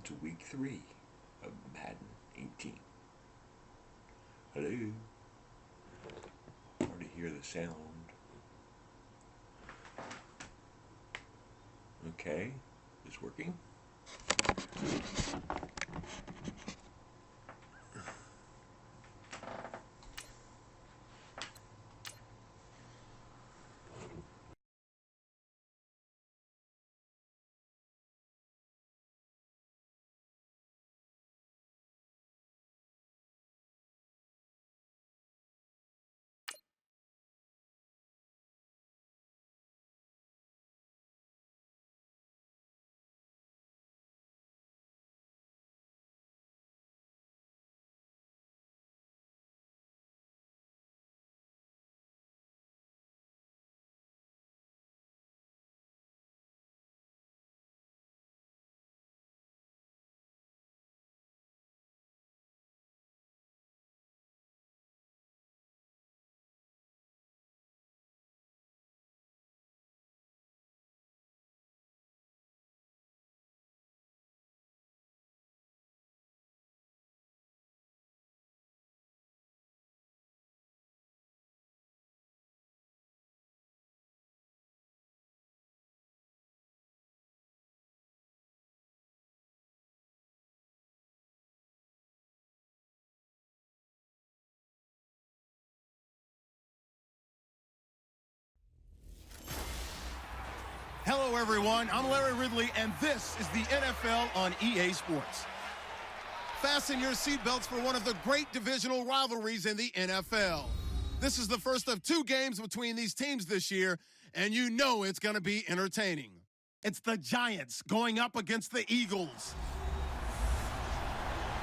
to week 3 of Madden 18. Hello. Hard to hear the sound. Okay, is this working? Hello, everyone. I'm Larry Ridley, and this is the NFL on EA Sports. Fasten your seatbelts for one of the great divisional rivalries in the NFL. This is the first of 2 games between these teams this year, and you know it's going to be entertaining. It's the Giants going up against the Eagles.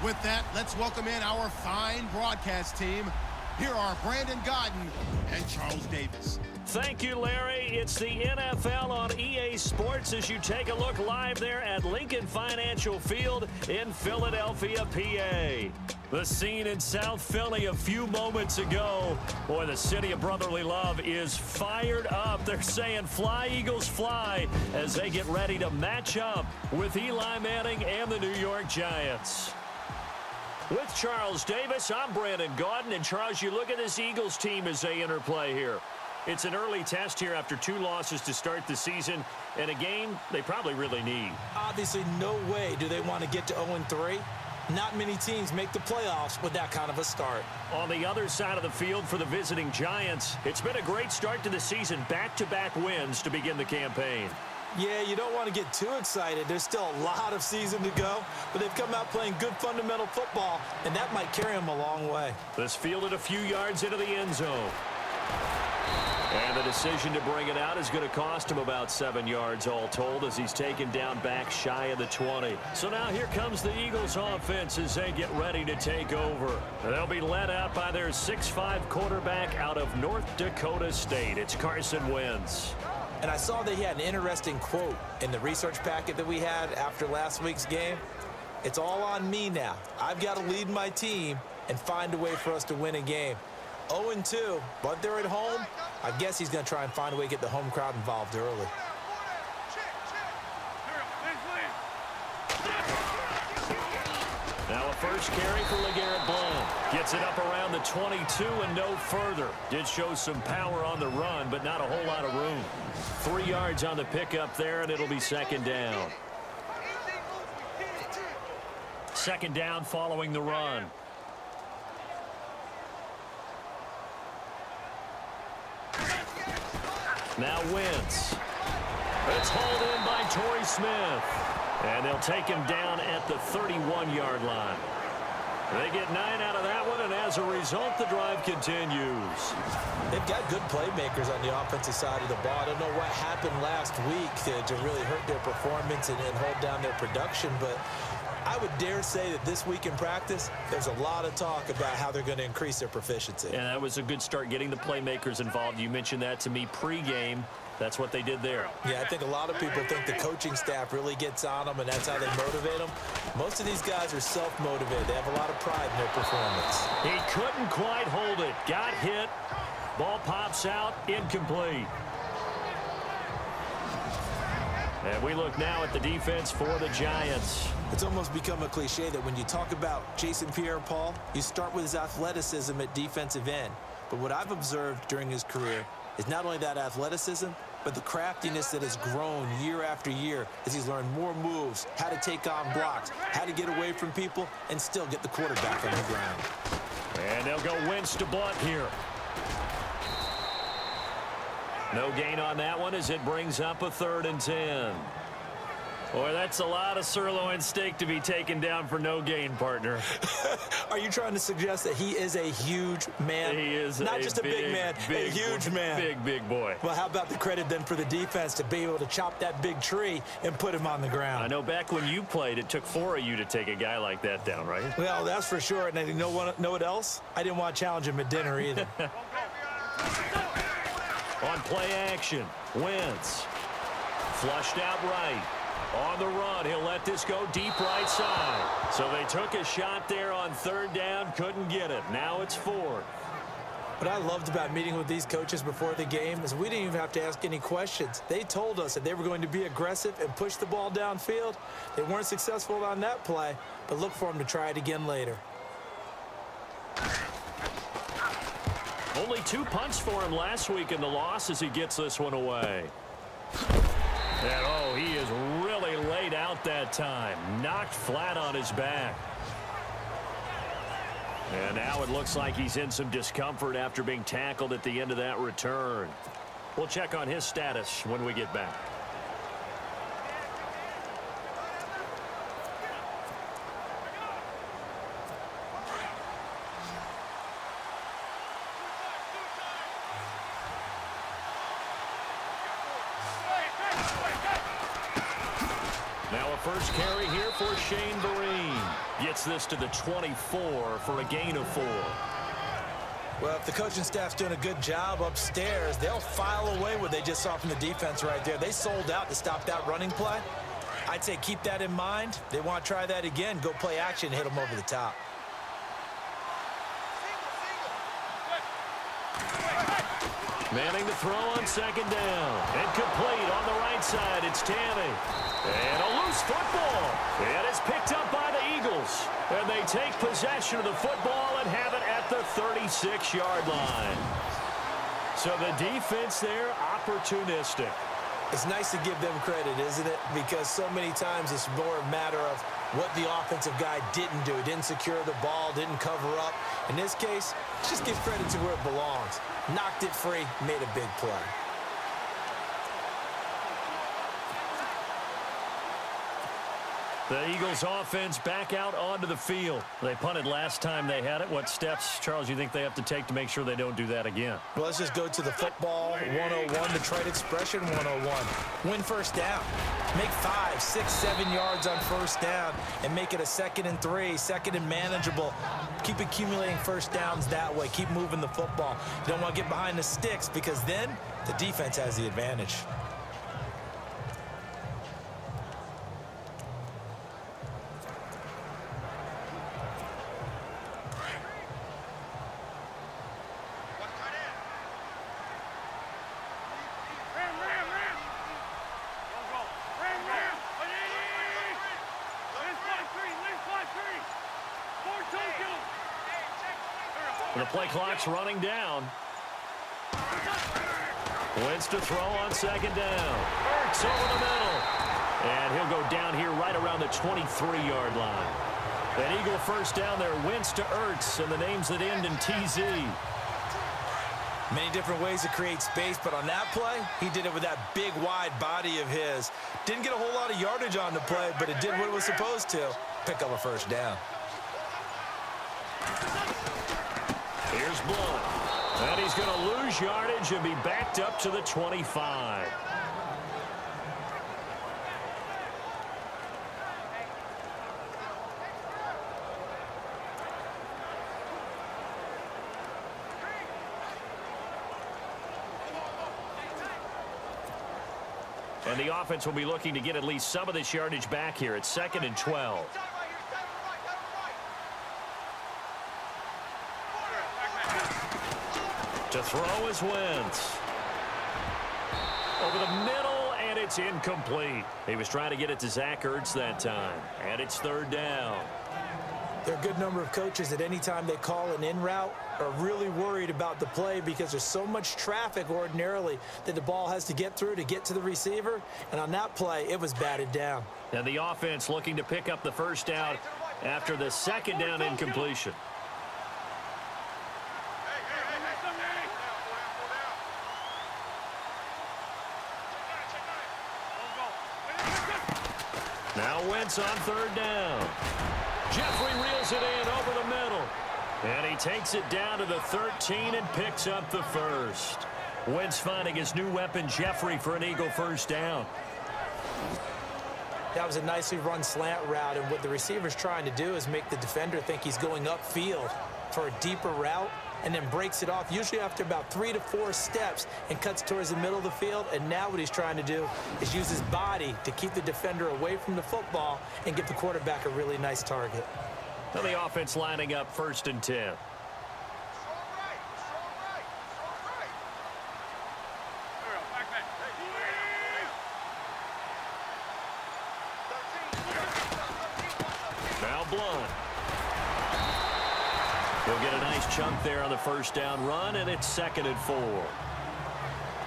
With that, let's welcome in our fine broadcast team. Here are Brandon Godden and Charles Davis. Thank you, Larry. It's the NFL on EA Sports as you take a look live there at Lincoln Financial Field in Philadelphia, PA. The scene in South Philly a few moments ago. Boy, the city of brotherly love is fired up. They're saying, "Fly, Eagles, fly," as they get ready to match up with Eli Manning and the New York Giants. With Charles Davis, I'm Brandon Gaudin. And, Charles, you look at this Eagles team as they interplay here. It's an early test here after 2 losses to start the season, and a game they probably really need. Obviously, no way do they want to get to 0-3. Not many teams make the playoffs with that kind of a start. On the other side of the field for the visiting Giants, it's been a great start to the season. Back-to-back wins to begin the campaign. Yeah, you don't want to get too excited. There's still a lot of season to go, but they've come out playing good fundamental football, and that might carry them a long way. This fielded a few yards into the end zone. And the decision to bring it out is going to cost him about 7 yards all told as he's taken down back shy of the 20. So now here comes the Eagles offense as they get ready to take over. They'll be led out by their 6'5" quarterback out of North Dakota State. It's Carson Wentz. And I saw that he had an interesting quote in the research packet that we had after last week's game. It's all on me now. I've got to lead my team and find a way for us to win a game. 0-2, but they're at home. I guess he's going to try and find a way to get the home crowd involved early. Now a first carry for LeGarrette Blount. Gets it up around the 22 and no further. Did show some power on the run, but not a whole lot of room. 3 yards on the pickup there, and it'll be second down. Second down following the run. Now Wentz. It's hauled in by Torrey Smith. And they'll take him down at the 31-yard line. They get 9 out of that one, and as a result, the drive continues. They've got good playmakers on the offensive side of the ball. I don't know what happened last week to really hurt their performance and hold down their production, but I would dare say that this week in practice, there's a lot of talk about how they're going to increase their proficiency. And that was a good start getting the playmakers involved. You mentioned that to me pregame. That's what they did there. Yeah, I think a lot of people think the coaching staff really gets on them, and that's how they motivate them. Most of these guys are self-motivated. They have a lot of pride in their performance. He couldn't quite hold it. Got hit. Ball pops out. Incomplete. And we look now at the defense for the Giants. It's almost become a cliche that when you talk about Jason Pierre-Paul, you start with his athleticism at defensive end. But what I've observed during his career is not only that athleticism, but the craftiness that has grown year after year as he's learned more moves, how to take on blocks, how to get away from people, and still get the quarterback on the ground. And they'll go Wentz to Butt here. No gain on that one as it brings up a 3rd and 10. Boy, that's a lot of sirloin steak to be taken down for no gain, partner. Are you trying to suggest that he is a huge man? He is not just a big man, a huge man. Big boy. Well, how about the credit then for the defense to be able to chop that big tree and put him on the ground? I know back when you played, it took 4 of you to take a guy like that down, right? Well, that's for sure. And you know what else? I didn't want to challenge him at dinner either. On play action, Wentz. Flushed out right. On the run, he'll let this go deep right side. So they took a shot there on 3rd down, couldn't get it. Now it's 4th. What I loved about meeting with these coaches before the game is we didn't even have to ask any questions. They told us that they were going to be aggressive and push the ball downfield. They weren't successful on that play, but look for them to try it again later. Only 2 punts for him last week in the loss as he gets this one away. And, oh, he is really laid out that time. Knocked flat on his back. And now it looks like he's in some discomfort after being tackled at the end of that return. We'll check on his status when we get back. Now a first carry here for Shane Vereen. Gets this to the 24 for a gain of 4. Well, if the coaching staff's doing a good job upstairs, they'll file away what they just saw from the defense right there. They sold out to stop that running play. I'd say keep that in mind. They want to try that again. Go play action, hit them over the top. Manning to throw on 2nd down. Incomplete on the right side. It's Tammy. And a loose football. And it's picked up by the Eagles. And they take possession of the football and have it at the 36-yard line. So the defense there, opportunistic. It's nice to give them credit, isn't it? Because so many times it's more a matter of what the offensive guy didn't do. Didn't secure the ball, didn't cover up. In this case, just give credit to where it belongs. Knocked it free, made a big play. The Eagles offense back out onto the field. They punted last time they had it. What steps, Charles, you think they have to take to make sure they don't do that again? Well, let's just go to the football 101, Detroit expression 101. Win first down. Make 5, 6, 7 yards on first down and make it a 2nd and 3, 2nd and manageable. Keep accumulating first downs that way. Keep moving the football. You don't want to get behind the sticks because then the defense has the advantage. The play clock's running down. Wentz to throw on 2nd down. Ertz over the middle. And he'll go down here right around the 23-yard line. An Eagle first down there. Wentz to Ertz, and the names that end in TZ. Many different ways to create space, but on that play, he did it with that big, wide body of his. Didn't get a whole lot of yardage on the play, but it did what it was supposed to. Pick up a first down. Here's Blunt. And he's going to lose yardage and be backed up to the 25. And the offense will be looking to get at least some of this yardage back here. It's 2nd and 12. To throw is Wentz. Over the middle, and it's It's incomplete. He was trying to get it to Zach Ertz that time. And it's third down. There are a good number of coaches that any time they call an in route are really worried about the play because there's so much traffic ordinarily that the ball has to get through to get to the receiver. And on that play, it was batted down. And the offense looking to pick up the first down after the second down incompletion. Now Wentz on third down. Jeffrey reels it in over the middle. And he takes it down to the 13 and picks up the first. Wentz finding his new weapon, Jeffrey, for an Eagle first down. That was a nicely run slant route, and what the receiver's trying to do is make the defender think he's going upfield for a deeper route and then breaks it off, usually after about 3 to 4 steps, and cuts towards the middle of the field. And now what he's trying to do is use his body to keep the defender away from the football and give the quarterback a really nice target. Well, the offense lining up 1st and 10. Now Blunt. He'll get a nice chunk there on the first down run, and it's 2nd and 4.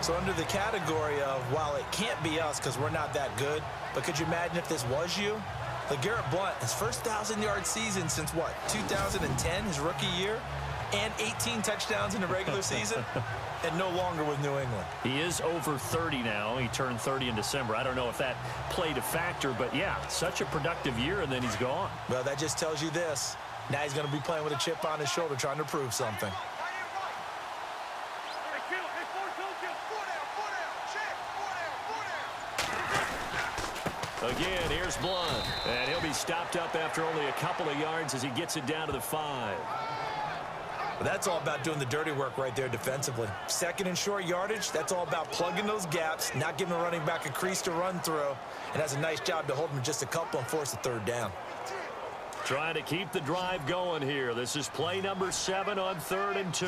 So under the category of, while it can't be us because we're not that good, but could you imagine if this was you? LeGarrette Blunt, his first 1,000-yard season since what, 2010, his rookie year, and 18 touchdowns in the regular season, and no longer with New England. He is over 30 now. He turned 30 in December. I don't know if that played a factor, but yeah, such a productive year, and then he's gone. Well, that just tells you this. Now he's going to be playing with a chip on his shoulder trying to prove something. Again, here's Blunt, and he'll be stopped up after only a couple of yards as he gets it down to the 5. Well, that's all about doing the dirty work right there defensively. 2nd and short yardage, that's all about plugging those gaps, not giving a running back a crease to run through, and has a nice job to hold him just a couple and force a 3rd down. Trying to keep the drive going here. This is play number 7 on 3rd and 2.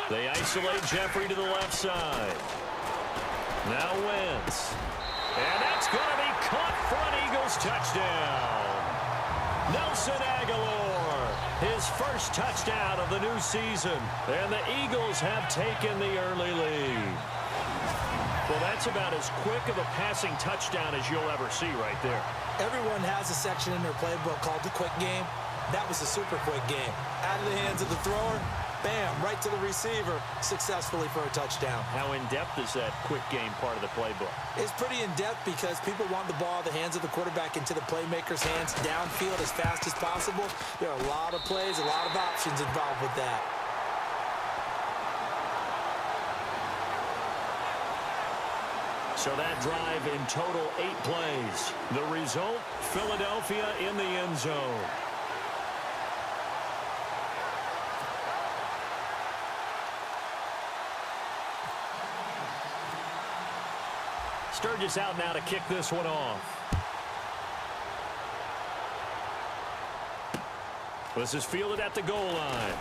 They isolate Jeffrey to the left side. Now Wentz. And that's going to be caught for an Eagles touchdown. Nelson Aguilar, his first touchdown of the new season. And the Eagles have taken the early lead. Well, that's about as quick of a passing touchdown as you'll ever see right there. Everyone has a section in their playbook called the quick game. That was a super quick game. Out of the hands of the thrower, bam, right to the receiver, successfully for a touchdown. How in-depth is that quick game part of the playbook? It's pretty in-depth because people want the ball, the hands of the quarterback, into the playmaker's hands, downfield as fast as possible. There are a lot of plays, a lot of options involved with that. So that drive in total 8 plays. The result, Philadelphia in the end zone. Sturgis out now to kick this one off. This is fielded at the goal line.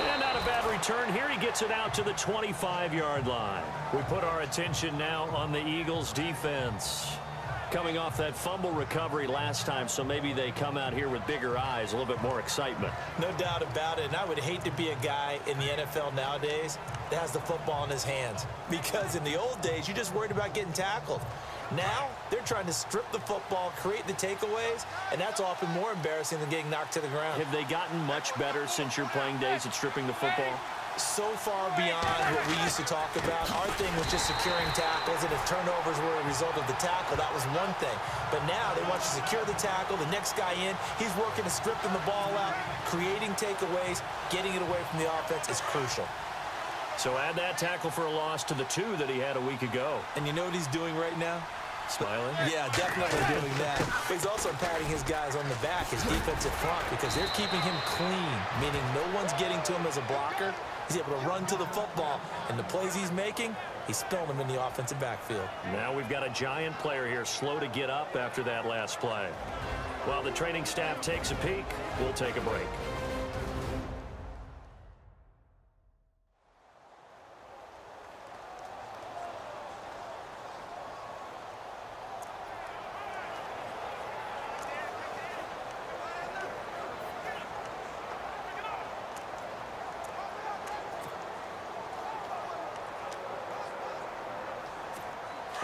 And not a bad return here. He gets it out to the 25-yard line. We put our attention now on the Eagles' defense. Coming off that fumble recovery last time, so maybe they come out here with bigger eyes, a little bit more excitement. No doubt about it, and I would hate to be a guy in the NFL nowadays that has the football in his hands. Because in the old days, you just worried about getting tackled. Now, they're trying to strip the football, create the takeaways, and that's often more embarrassing than getting knocked to the ground. Have they gotten much better since your playing days at stripping the football? So far beyond what we used to talk about. Our thing was just securing tackles, and if turnovers were a result of the tackle, that was one thing. But now they want you to secure the tackle, the next guy in, he's working to stripping the ball out, creating takeaways, getting it away from the offense is crucial. So add that tackle for a loss to the 2 that he had a week ago. And you know what he's doing right now? Smiling? Yeah, definitely doing that. He's also patting his guys on the back, his defensive front, because they're keeping him clean, meaning no one's getting to him as a blocker. He's able to run to the football, and the plays he's making, he's spilling them in the offensive backfield. Now we've got a giant player here slow to get up after that last play. While the training staff takes a peek, we'll take a break.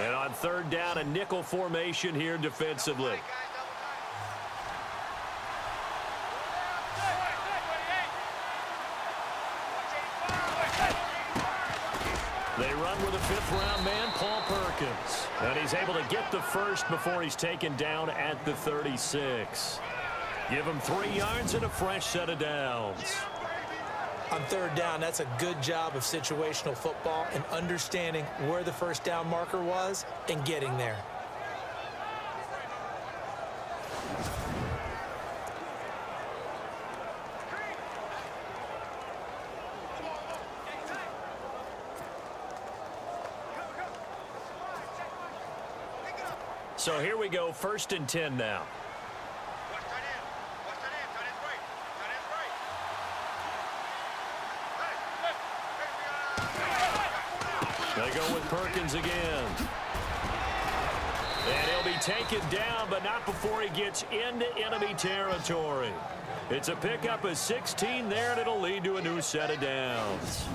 And on third down, a nickel formation here defensively. They run with a fifth-round man, Paul Perkins. And he's able to get the first before he's taken down at the 36. Give him 3 yards and a fresh set of downs. On third down, that's a good job of situational football and understanding where the first down marker was and getting there. So here we go, 1st and 10 now. They go with Perkins again. And he'll be taken down, but not before he gets into enemy territory. It's a pickup of 16 there, and it'll lead to a new set of downs.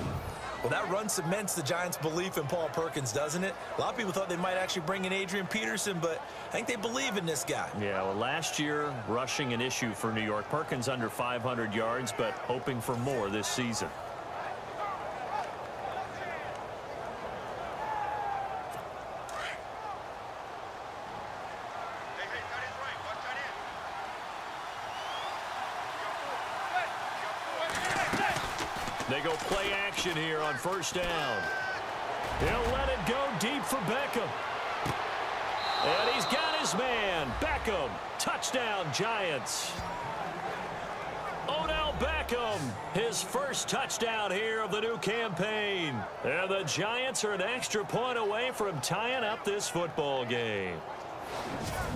Well, that run cements the Giants' belief in Paul Perkins, doesn't it? A lot of people thought they might actually bring in Adrian Peterson, but I think they believe in this guy. Yeah, well, last year, rushing an issue for New York. Perkins under 500 yards, but hoping for more this season. They go play action here on 1st down. He'll let it go deep for Beckham. And he's got his man, Beckham. Touchdown, Giants. Odell Beckham, his first touchdown here of the new campaign. And the Giants are an extra point away from tying up this football game.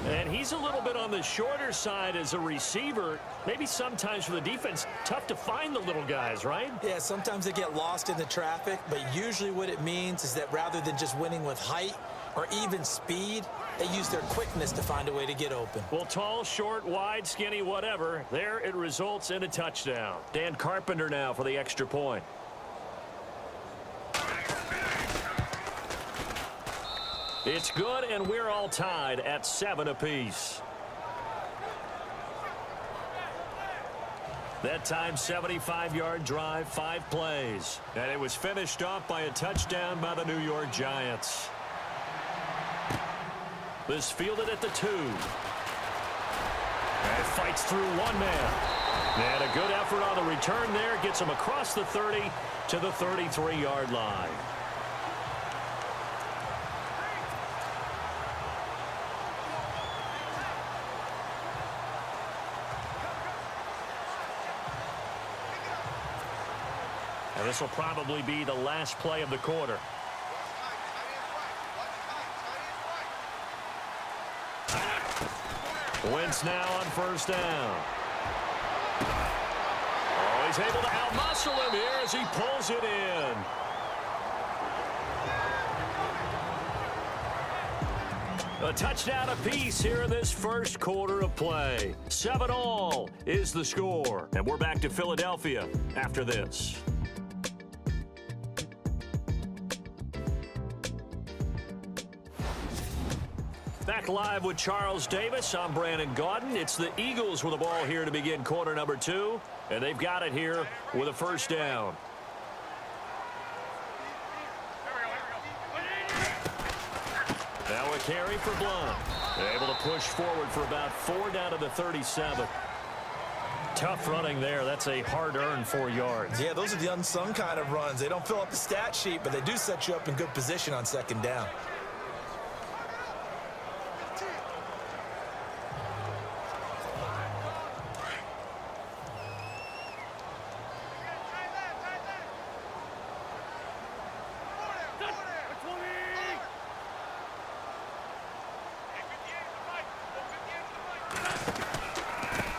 And he's a little bit on the shorter side as a receiver. Maybe sometimes for the defense, tough to find the little guys, right? Yeah, sometimes they get lost in the traffic, but usually what it means is that rather than just winning with height or even speed, they use their quickness to find a way to get open. Well, tall, short, wide, skinny, whatever, there it results in a touchdown. Dan Carpenter now for the extra point. It's good, and we're all tied at 7 apiece. That time, 75-yard drive, 5 plays. And it was finished off by a touchdown by the New York Giants. This fielded at the 2. And it fights through one man. And a good effort on the return there. Gets him across the 30 to the 33-yard line. And this will probably be the last play of the quarter. Wentz now on 1st down. Oh, he's able to outmuscle him here as he pulls it in. A touchdown apiece here in this first quarter of play. 7-all is the score. And we're back to Philadelphia after this. Back live with Charles Davis. I'm Brandon Gaudin. It's the Eagles with the ball here to begin quarter number 2. And they've got it here with a 1st down. Now a carry for Blunt. They're able to push forward for about 4 down to the 37. Tough running there. That's a hard-earned 4 yards. Yeah, those are the unsung kind of runs. They don't fill up the stat sheet, but they do set you up in good position on 2nd down.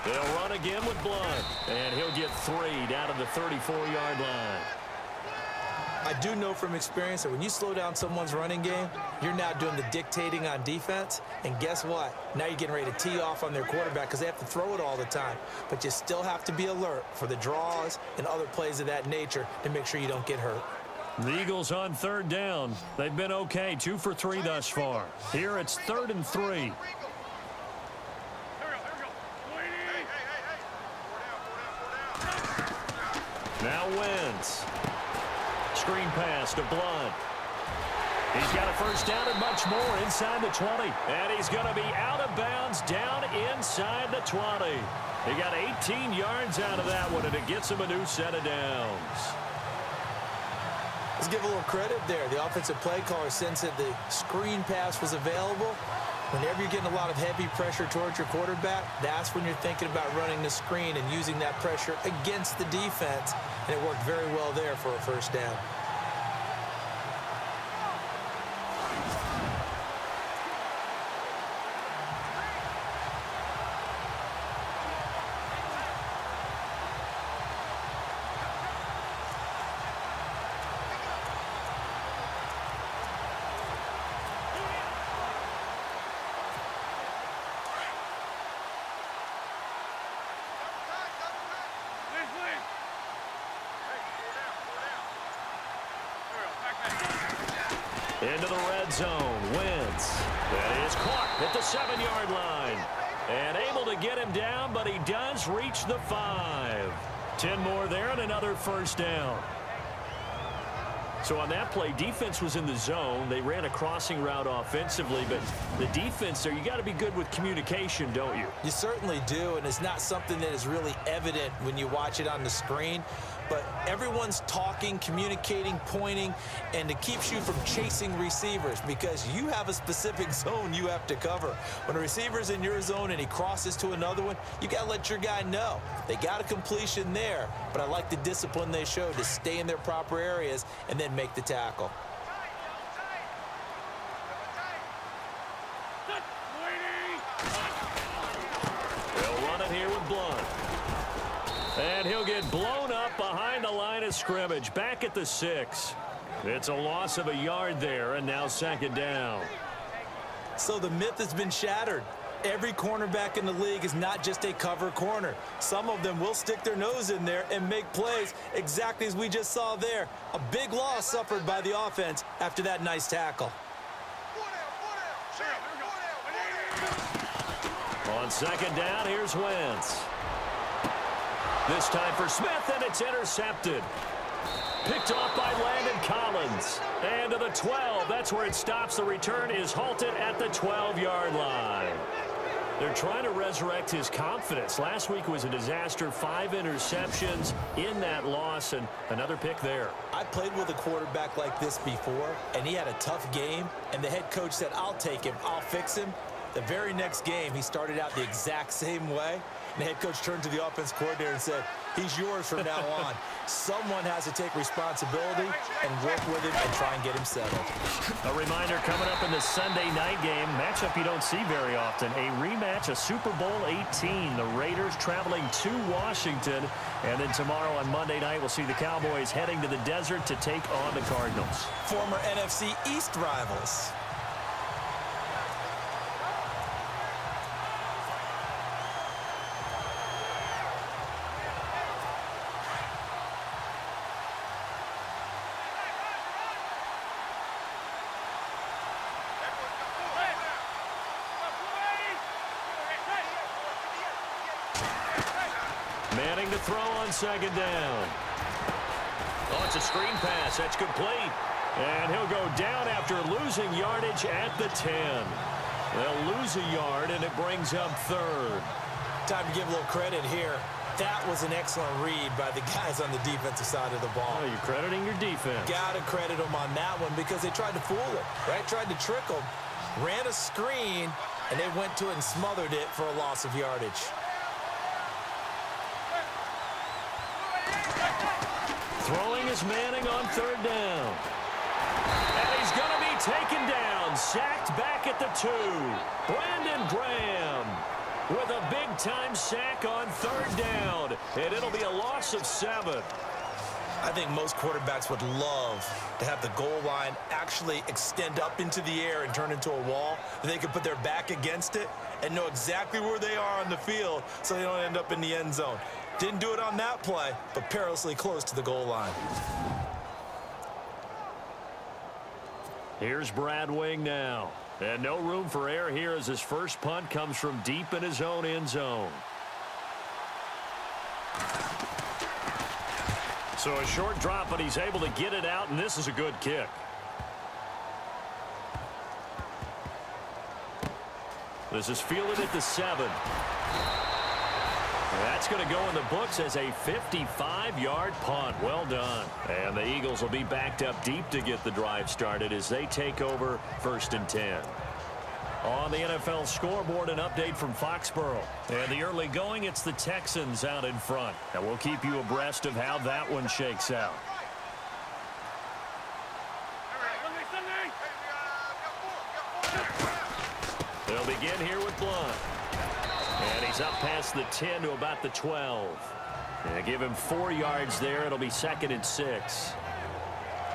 They'll run again with Blunt, and he'll get 3 down to the 34-yard line. I do know from experience that when you slow down someone's running game, you're now doing the dictating on defense. And guess what? Now you're getting ready to tee off on their quarterback because they have to throw it all the time. But you still have to be alert for the draws and other plays of that nature to make sure you don't get hurt. The Eagles on third down. They've been okay, 2 for 3 thus far. Here it's 3rd and 3. Now Wentz. Screen pass to Blunt. He's got a first down and much more inside the 20. And he's going to be out of bounds down inside the 20. He got 18 yards out of that one, and it gets him a new set of downs. Let's give a little credit there. The offensive play caller sensed that the screen pass was available. Whenever you're getting a lot of heavy pressure towards your quarterback, that's when you're thinking about running the screen and using that pressure against the defense. And it worked very well there for a first down. Into the red zone. Wentz. That is caught at the 7-yard line. And able to get him down, but he does reach the 5. 10 more there and another first down. So on that play, defense was in the zone. They ran a crossing route offensively, but the defense there, you got to be good with communication, don't you? You certainly do, and it's not something that is really evident when you watch it on the screen. But everyone's talking, communicating, pointing, and it keeps you from chasing receivers because you have a specific zone you have to cover. When a receiver's in your zone and he crosses to another one, you got to let your guy know. They got a completion there, but I like the discipline they showed to stay in their proper areas and then make the tackle. They'll run it here with Blunt. And he'll get blown up behind the line of scrimmage, back at the 6. It's a loss of a yard there, and now 2nd down. So the myth has been shattered. Every cornerback in the league is not just a cover corner. Some of them will stick their nose in there and make plays exactly as we just saw there. A big loss suffered by the offense after that nice tackle. On 2nd down, here's Wentz. This time for Smith, and it's intercepted. Picked off by Landon Collins. And to the 12. That's where it stops. The return is halted at the 12-yard line. They're trying to resurrect his confidence. Last week was a disaster. 5 interceptions in that loss, and another pick there. I played with a quarterback like this before, and he had a tough game, and the head coach said, I'll take him, I'll fix him. The very next game, he started out the exact same way. And the head coach turned to the offense coordinator and said, he's yours from now on. Someone has to take responsibility and work with him and try and get him settled. A reminder coming up in the Sunday night game, matchup you don't see very often, a rematch of Super Bowl 18. The Raiders traveling to Washington. And then tomorrow on Monday night, we'll see the Cowboys heading to the desert to take on the Cardinals. Former NFC East rivals. Manning to throw on 2nd down. Oh, it's a screen pass. That's complete. And he'll go down after losing yardage at the 10. They'll lose a yard, and it brings up 3rd. Time to give a little credit here. That was an excellent read by the guys on the defensive side of the ball. Oh, you're crediting your defense. Got to credit them on that one because they tried to fool him, right? Tried to trick him, ran a screen, and they went to it and smothered it for a loss of yardage. Throwing is Manning on 3rd down. And he's going to be taken down. Sacked back at the 2. Brandon Graham with a big-time sack on 3rd down. And it'll be a loss of 7. I think most quarterbacks would love to have the goal line actually extend up into the air and turn into a wall. They could put their back against it and know exactly where they are on the field so they don't end up in the end zone. Didn't do it on that play, but perilously close to the goal line. Here's Brad Wing now. And no room for error here as his first punt comes from deep in his own end zone. So a short drop, but he's able to get it out, and this is a good kick. This is fielded at the 7. That's going to go in the books as a 55-yard punt. Well done. And the Eagles will be backed up deep to get the drive started as they take over 1st and 10. On the NFL scoreboard, an update from Foxborough. And the early going, it's the Texans out in front. And we'll keep you abreast of how that one shakes out. They'll begin here with Blunt. And he's up past the 10 to about the 12. And give him 4 yards there. It'll be 2nd and 6.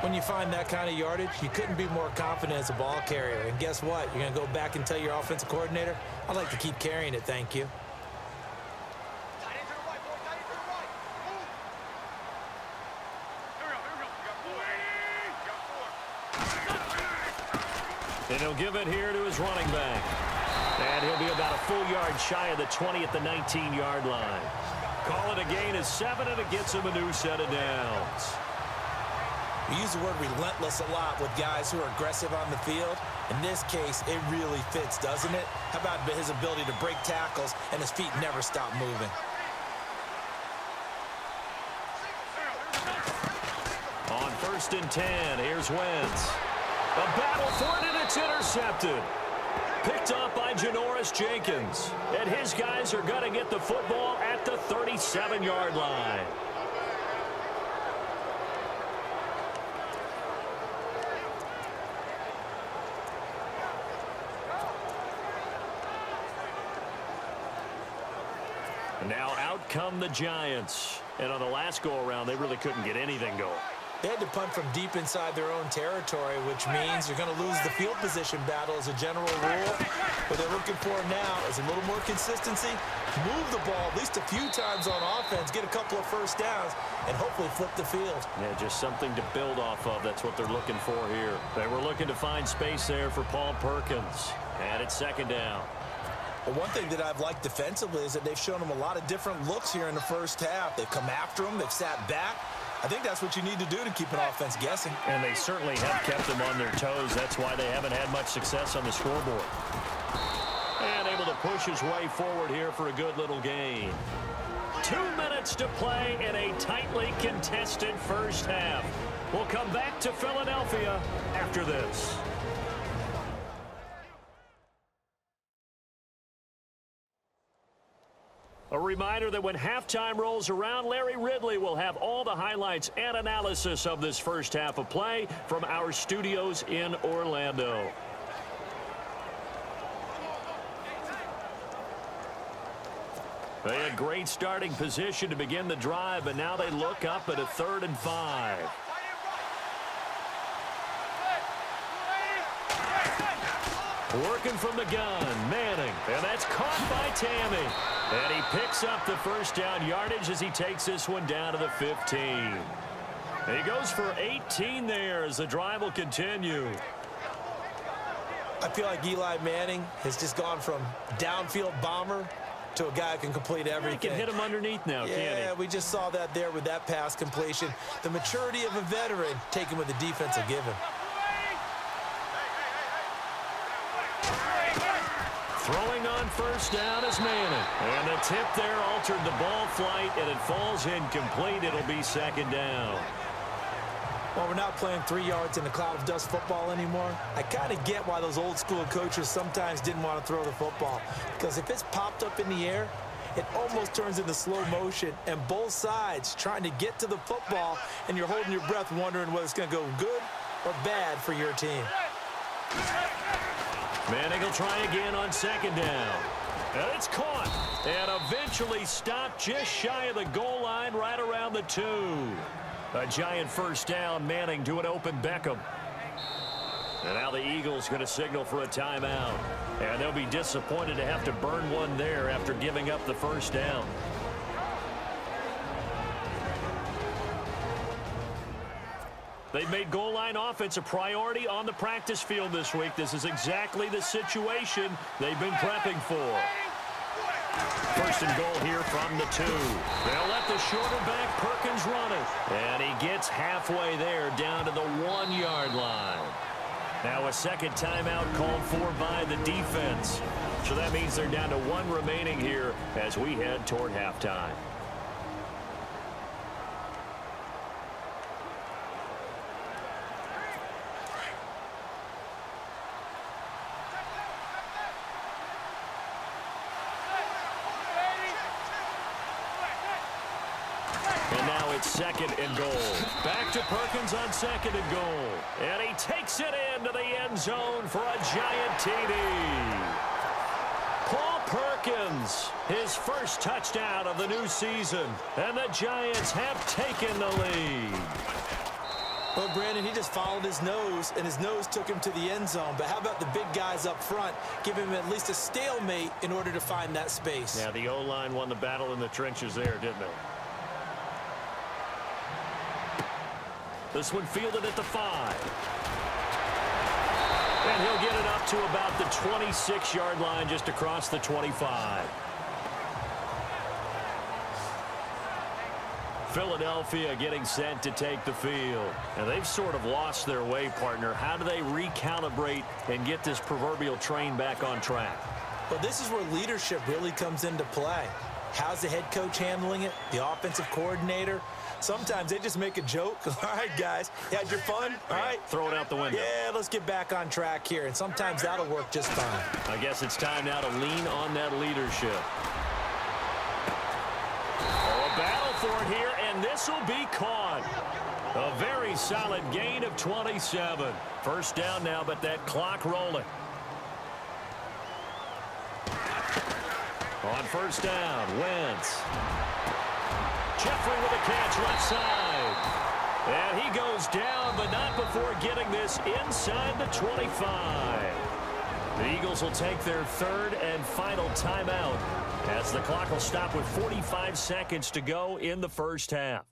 When you find that kind of yardage, you couldn't be more confident as a ball carrier. And guess what? You're going to go back and tell your offensive coordinator, I'd like to keep carrying it, thank you. And he'll give it here to his running back. And he'll be about a full yard shy of the 20 at the 19-yard line. Call it a gain of 7, and it gets him a new set of downs. We use the word relentless a lot with guys who are aggressive on the field. In this case, it really fits, doesn't it? How about his ability to break tackles and his feet never stop moving? On 1st and 10, here's Wentz. A battle for it, and it's intercepted. Picked up by Janoris Jenkins. And his guys are going to get the football at the 37-yard line. Now out come the Giants. And on the last go-around, they really couldn't get anything going. They had to punt from deep inside their own territory, which means you're going to lose the field position battle as a general rule. What they're looking for now is a little more consistency, move the ball at least a few times on offense, get a couple of first downs, and hopefully flip the field. Yeah, just something to build off of. That's what they're looking for here. They were looking to find space there for Paul Perkins. And it's 2nd down. Well, one thing that I've liked defensively is that they've shown them a lot of different looks here in the first half. They've come after them. They've sat back. I think that's what you need to do to keep an offense guessing. And they certainly have kept them on their toes. That's why they haven't had much success on the scoreboard. And able to push his way forward here for a good little gain. 2 minutes to play in a tightly contested first half. We'll come back to Philadelphia after this. A reminder that when halftime rolls around, Larry Ridley will have all the highlights and analysis of this first half of play from our studios in Orlando. They had great starting position to begin the drive, but now they look up at a 3rd and 5. Working from the gun, Manning, and that's caught by Tammy. And he picks up the first down yardage as he takes this one down to the 15. He goes for 18 there as the drive will continue. I feel like Eli Manning has just gone from downfield bomber to a guy who can complete everything. He can hit him underneath now, can't he? Yeah, we just saw that there with that pass completion. The maturity of a veteran taken with the defense will give him. Throwing on first down is Manning. And the tip there altered the ball flight, and it falls incomplete. It'll be 2nd down. Well, we're not playing 3 yards in a cloud of dust football anymore. I kind of get why those old school coaches sometimes didn't want to throw the football. Because if it's popped up in the air, it almost turns into slow motion, and both sides trying to get to the football, and you're holding your breath wondering whether it's going to go good or bad for your team. Manning will try again on 2nd down. And it's caught and eventually stopped just shy of the goal line right around the 2. A giant first down, Manning to an open Beckham. And now the Eagles going to signal for a timeout. And they'll be disappointed to have to burn one there after giving up the first down. They've made goal line offense a priority on the practice field this week. This is exactly the situation they've been prepping for. First and goal here from the 2. They'll let the shorter back Perkins run it. And he gets halfway there down to the 1-yard line. Now a second timeout called for by the defense. So that means they're down to 1 remaining here as we head toward halftime. And now it's second and goal. Back to Perkins on second and goal. And he takes it into the end zone for a giant TD. Paul Perkins, his first touchdown of the new season. And the Giants have taken the lead. Well, Brandon, he just followed his nose, and his nose took him to the end zone. But how about the big guys up front? Give him at least a stalemate in order to find that space. Yeah, the O-line won the battle in the trenches there, didn't they? This one fielded at the 5. And he'll get it up to about the 26-yard line, just across the 25. Philadelphia getting set to take the field. And they've sort of lost their way, partner. How do they recalibrate and get this proverbial train back on track? Well, this is where leadership really comes into play. How's the head coach handling it? The offensive coordinator? Sometimes they just make a joke. All right, guys, you had your fun? All right. Throw it out the window. Yeah, let's get back on track here. And sometimes that'll work just fine. I guess it's time now to lean on that leadership. Oh, a battle for it here, and this will be caught. A very solid gain of 27. First down now, but that clock rolling. On first down, Wentz. Jeffrey with a catch left side. And he goes down, but not before getting this inside the 25. The Eagles will take their third and final timeout as the clock will stop with 45 seconds to go in the first half.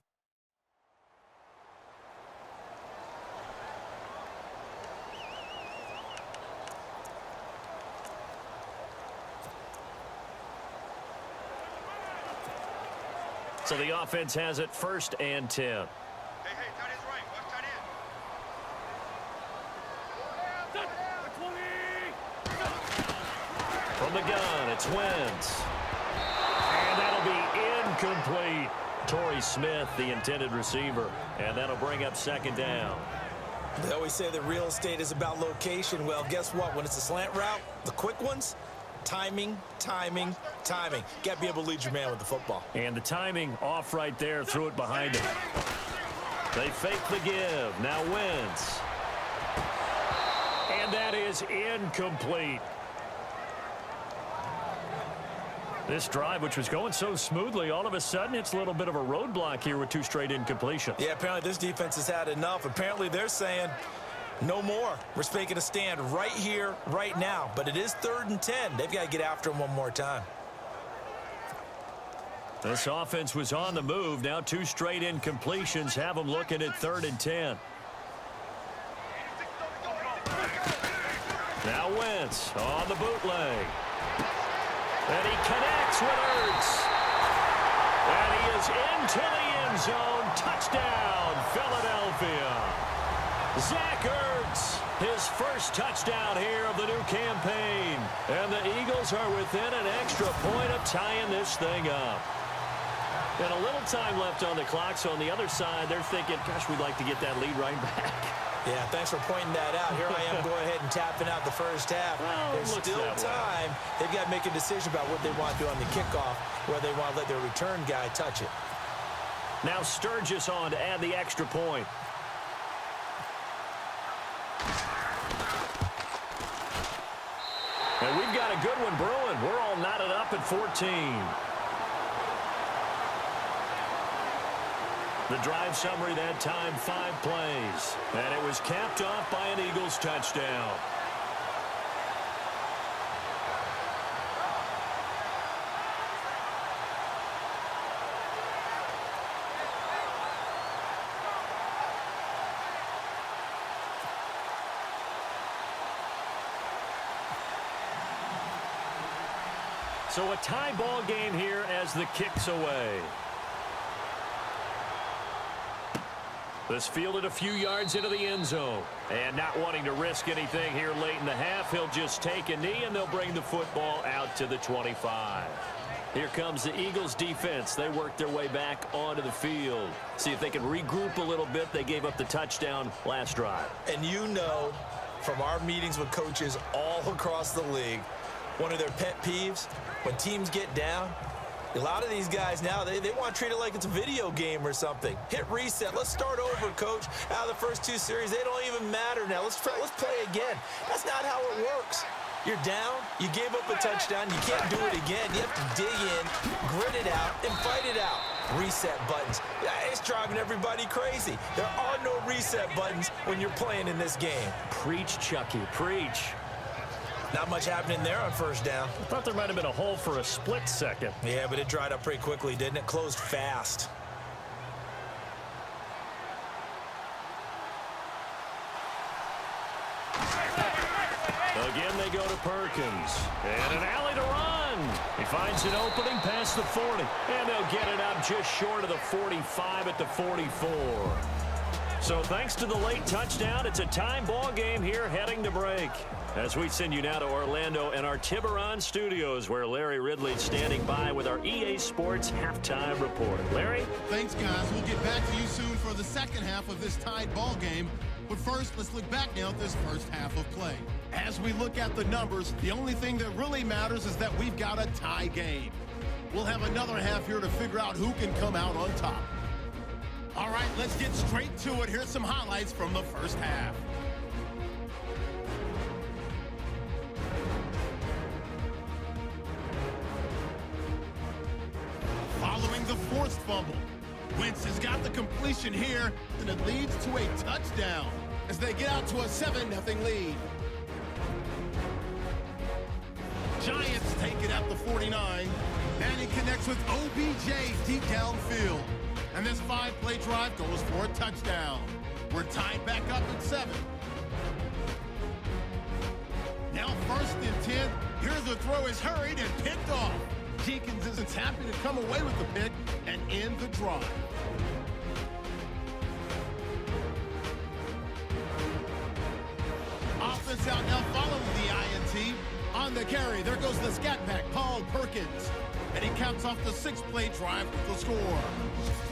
So the offense has it first and 10. Hey, tight end's right. Watch tight end. From the gun, it's Wentz. And that'll be incomplete. Torrey Smith, the intended receiver. And that'll bring up second down. They always say that real estate is about location. Well, guess what? When it's a slant route, the quick ones, timing, timing, timing. Got to be able to lead your man with the football. And the timing off right there, threw it behind him. They fake the give. Now Wentz. And that is incomplete. This drive, which was going so smoothly, all of a sudden it's a little bit of a roadblock here with 2 straight incompletions. Yeah, apparently this defense has had enough. Apparently they're saying no more. We're making a stand right here, right now. But it is 3rd and 10. They've got to get after him one more time. This offense was on the move. Now 2 straight incompletions have them looking at 3rd and 10. Now Wentz on the bootleg. And he connects with Ertz. And he is into the end zone. Touchdown, Philadelphia. Zach Ertz, his first touchdown here of the new campaign. And the Eagles are within an extra point of tying this thing up. And a little time left on the clock, so on the other side, they're thinking, gosh, we'd like to get that lead right back. Yeah, thanks for pointing that out. Here I am going ahead and tapping out the first half. Well, There's still time. They've got to make a decision about what they want to do on the kickoff, whether they want to let their return guy touch it. Now Sturgis on to add the extra point. And we've got a good one brewing. We're all knotted up at 14. The drive summary that time, 5 plays. And it was capped off by an Eagles touchdown. So a tie ball game here as the kick's away. This fielded a few yards into the end zone. And not wanting to risk anything here late in the half, he'll just take a knee, and they'll bring the football out to the 25. Here comes the Eagles defense. They work their way back onto the field. See if they can regroup a little bit. They gave up the touchdown last drive. And you know, from our meetings with coaches all across the league, one of their pet peeves, when teams get down, a lot of these guys now, they want to treat it like it's a video game or something. Hit reset. Let's start over, coach. Out of the first 2 series, they don't even matter now. Let's play again. That's not how it works. You're down. You gave up a touchdown. You can't do it again. You have to dig in, grit it out, and fight it out. Reset buttons. It's driving everybody crazy. There are no reset buttons when you're playing in this game. Preach, Chucky, preach. Not much happening there on first down. I thought there might have been a hole for a split second. Yeah, but it dried up pretty quickly, didn't it? Closed fast. Again, they go to Perkins. And an alley to run. He finds an opening past the 40. And they'll get it up just short of the 45 at the 44. So thanks to the late touchdown, it's a tie ball game here heading to break. As we send you now to Orlando and our Tiburon studios, where Larry Ridley's standing by with our EA Sports halftime report. Larry? Thanks, guys. We'll get back to you soon for the second half of this tied ball game. But first, let's look back now at this first half of play. As we look at the numbers, the only thing that really matters is that we've got a tie game. We'll have another half here to figure out who can come out on top. All right, let's get straight to it. Here's some highlights from the first half. Following the forced fumble, Wentz has got the completion here, and it leads to a touchdown as they get out to a 7-0 lead. Giants take it at the 49, and he connects with OBJ deep downfield. And this 5-play drive goes for a touchdown. We're tied back up at 7. Now 1st and 10. Here's the throw is hurried and picked off. Jenkins isn't happy to come away with the pick and end the drive. Offense out now following the INT. On the carry, there goes the scat back, Paul Perkins. And he caps off the 6-play drive with the score.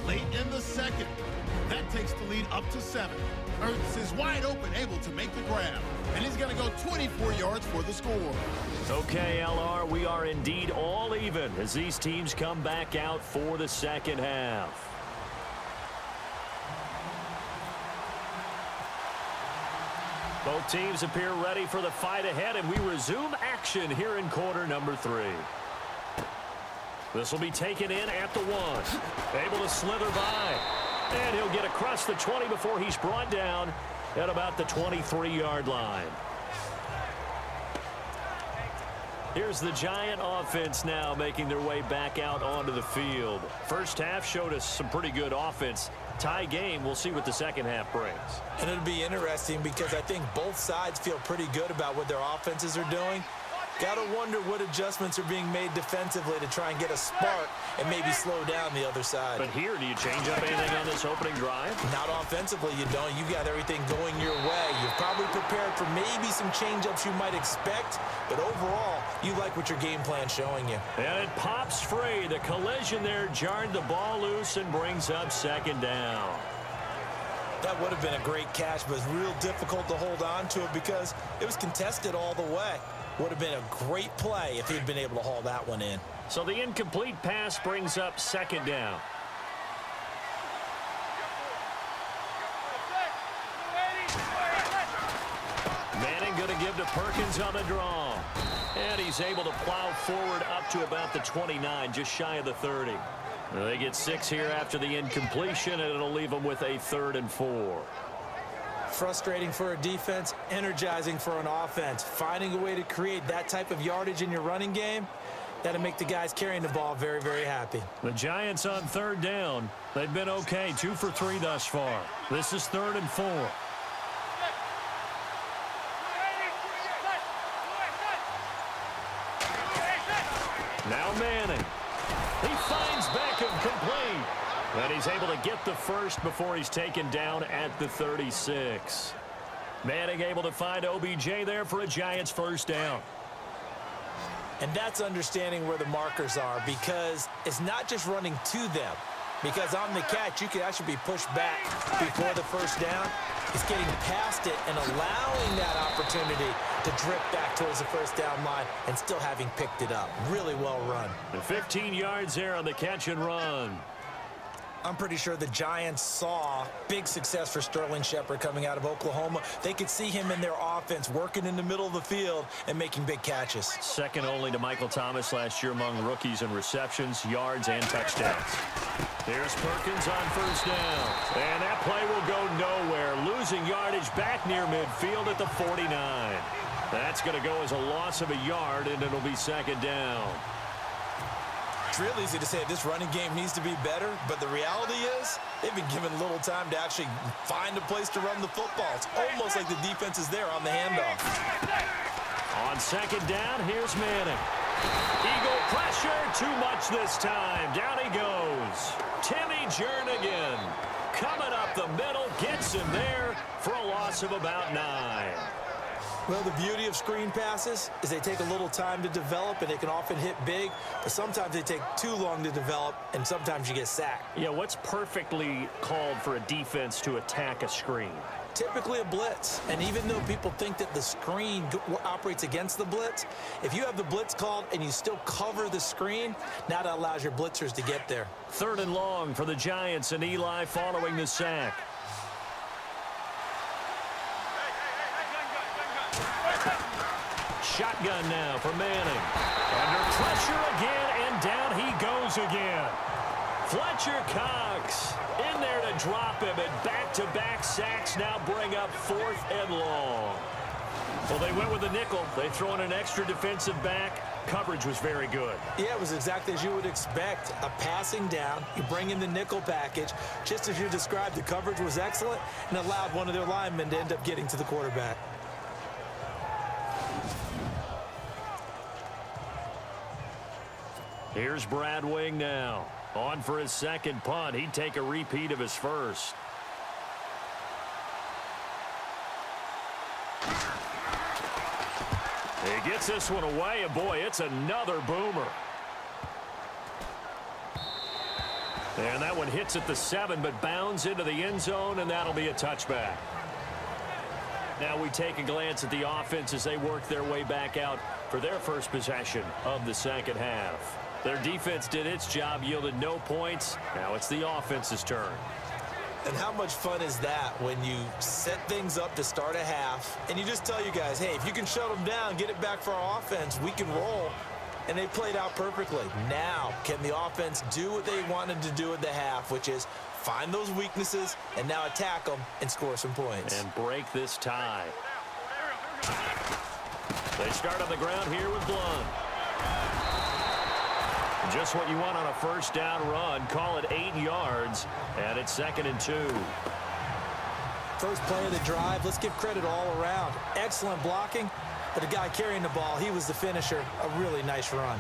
Late in the second, that takes the lead up to 7. Ertz is wide open, able to make the grab. And he's going to go 24 yards for the score. Okay, LR, we are indeed all even as these teams come back out for the second half. Both teams appear ready for the fight ahead, and we resume action here in quarter number 3. This will be taken in at the 1. Able to slither by. And he'll get across the 20 before he's brought down at about the 23-yard line. Here's the Giant offense now making their way back out onto the field. First half showed us some pretty good offense. Tie game, we'll see what the second half brings. And it'll be interesting because I think both sides feel pretty good about what their offenses are doing. Got to wonder what adjustments are being made defensively to try and get a spark and maybe slow down the other side. But here, do you change up anything on this opening drive? Not offensively, you don't. You got everything going your way. You're probably prepared for maybe some change-ups you might expect, but overall, you like what your game plan's showing you. And it pops free. The collision there jarred the ball loose and brings up second down. That would have been a great catch, but it's real difficult to hold on to it because it was contested all the way. Would have been a great play if he'd been able to haul that one in. So the incomplete pass brings up second down. Manning going to give to Perkins on the draw. And he's able to plow forward up to about the 29, just shy of the 30. They get 6 here after the incompletion, and it'll leave them with a 3rd and 4. Frustrating for a defense, energizing for an offense. Finding a way to create that type of yardage in your running game, that'll make the guys carrying the ball very, very happy. The Giants on 3rd down. They've been okay, 2 for 3 thus far. This is 3rd and 4. Now Manning. He finds Beckham complete. And he's able to get the first before he's taken down at the 36. Manning able to find OBJ there for a Giants first down. And that's understanding where the markers are, because it's not just running to them. Because on the catch, you could actually be pushed back before the first down. It's getting past it and allowing that opportunity to drip back towards the first down line and still having picked it up. Really well run. And 15 yards there on the catch and run. I'm pretty sure the Giants saw big success for Sterling Shepard coming out of Oklahoma. They could see him in their offense working in the middle of the field and making big catches. Second only to Michael Thomas last year among rookies in receptions, yards, and touchdowns. Here's Perkins on first down. And that play will go nowhere. Losing yardage back near midfield at the 49. That's going to go as a loss of a yard, and it'll be second down. It's real easy to say this running game needs to be better, but the reality is they've been given little time to actually find a place to run the football. It's almost like the defense is there on the handoff. On second down, here's Manning. Eagle pressure, too much this time. Down he goes. Timmy Jernigan coming up the middle, gets him there for a loss of about 9. Well, the beauty of screen passes is they take a little time to develop, and they can often hit big, but sometimes they take too long to develop, and sometimes you get sacked. Yeah, what's perfectly called for a defense to attack a screen? Typically a blitz, and even though people think that the screen operates against the blitz, if you have the blitz called and you still cover the screen, now that allows your blitzers to get there. Third and long for the Giants, and Eli following the sack. Shotgun now for Manning. Under pressure again, and down he goes again. Fletcher Cox in there to drop him, and back-to-back sacks now bring up 4th and long. Well, they went with the nickel. They throw in an extra defensive back. Coverage was very good. Yeah, it was exactly as you would expect. A passing down, you bring in the nickel package. Just as you described, the coverage was excellent and allowed one of their linemen to end up getting to the quarterback. Here's Brad Wing now. On for his second punt. He'd take a repeat of his first. He gets this one away, and boy, it's another boomer. And that one hits at the 7, but bounds into the end zone, and that'll be a touchback. Now we take a glance at the offense as they work their way back out for their first possession of the second half. Their defense did its job, yielded no points. Now it's the offense's turn. And how much fun is that when you set things up to start a half and you just tell you guys, hey, if you can shut them down, get it back for our offense, we can roll. And they played out perfectly. Now, can the offense do what they wanted to do at the half, which is find those weaknesses and now attack them and score some points. And break this tie. They start on the ground here with Blunt. Just what you want on a first down run. Call it 8 yards, and it's 2nd and 2. First play of the drive, let's give credit all around. Excellent blocking, but the guy carrying the ball, he was the finisher. A really nice run.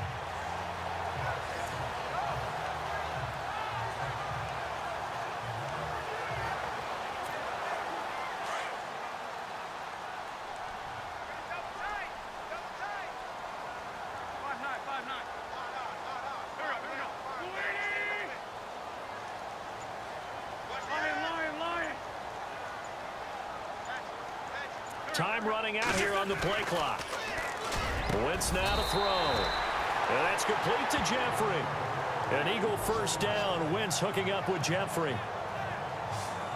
Time running out here on the play clock. Wentz now to throw. And that's complete to Jeffrey. An Eagle first down. Wentz hooking up with Jeffrey.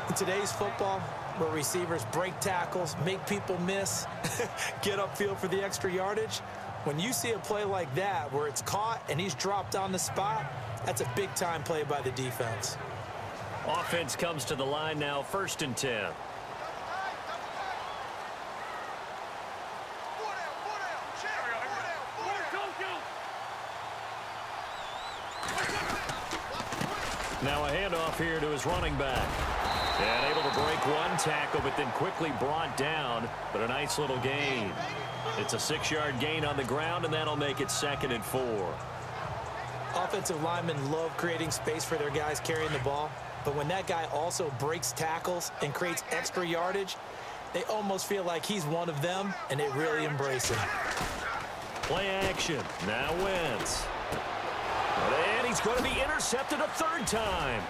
In today's football, where receivers break tackles, make people miss, get upfield for the extra yardage, when you see a play like that where it's caught and he's dropped on the spot, that's a big-time play by the defense. Offense comes to the line now, 1st and 10. Now a handoff here to his running back. And able to break one tackle, but then quickly brought down. But a nice little gain. It's a 6-yard gain on the ground, and that'll make it 2nd and 4. Offensive linemen love creating space for their guys carrying the ball, but when that guy also breaks tackles and creates extra yardage, they almost feel like he's one of them, and they really embrace him. Play action. Now Wentz. And he's going to be intercepted a third time.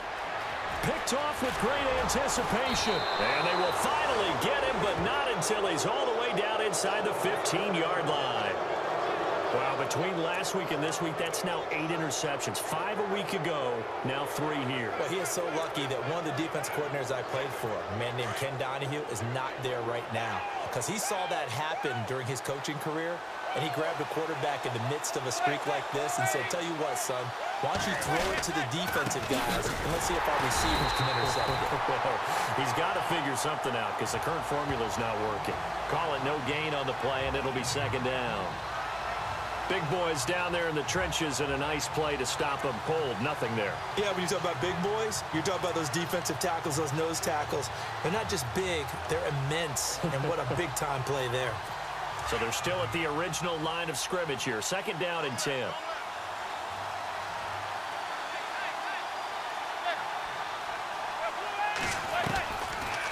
Picked off with great anticipation. And they will finally get him, but not until he's all the way down inside the 15-yard line. Wow, between last week and this week, that's now 8 interceptions. 5 a week ago, now 3 here. Well, he is so lucky that one of the defense coordinators I played for, a man named Ken Donahue, is not there right now, because he saw that happen during his coaching career, and he grabbed a quarterback in the midst of a streak like this and said, tell you what, son, why don't you throw it to the defensive guys, and let's see if our receivers can intercept it. He's got to figure something out because the current formula is not working. Call it no gain on the play, and it'll be second down. Big boys down there in the trenches, and a nice play to stop them cold. Nothing there. Yeah, when you talk about big boys, you're talking about those defensive tackles, those nose tackles. They're not just big, they're immense, and what a big-time play there. So they're still at the original line of scrimmage here. Second down and 10.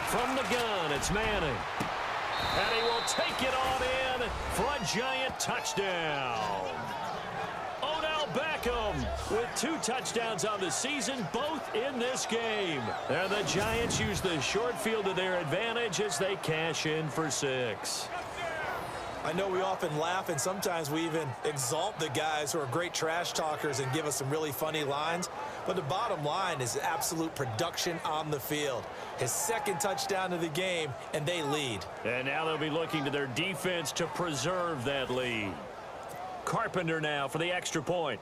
From the gun, it's Manning. And he will take it on in for a giant touchdown. Odell Beckham with 2 touchdowns on the season, both in this game. And the Giants use the short field to their advantage as they cash in for 6. I know we often laugh, and sometimes we even exalt the guys who are great trash talkers and give us some really funny lines. But the bottom line is absolute production on the field. His second touchdown of the game, and they lead. And now they'll be looking to their defense to preserve that lead. Carpenter now for the extra point.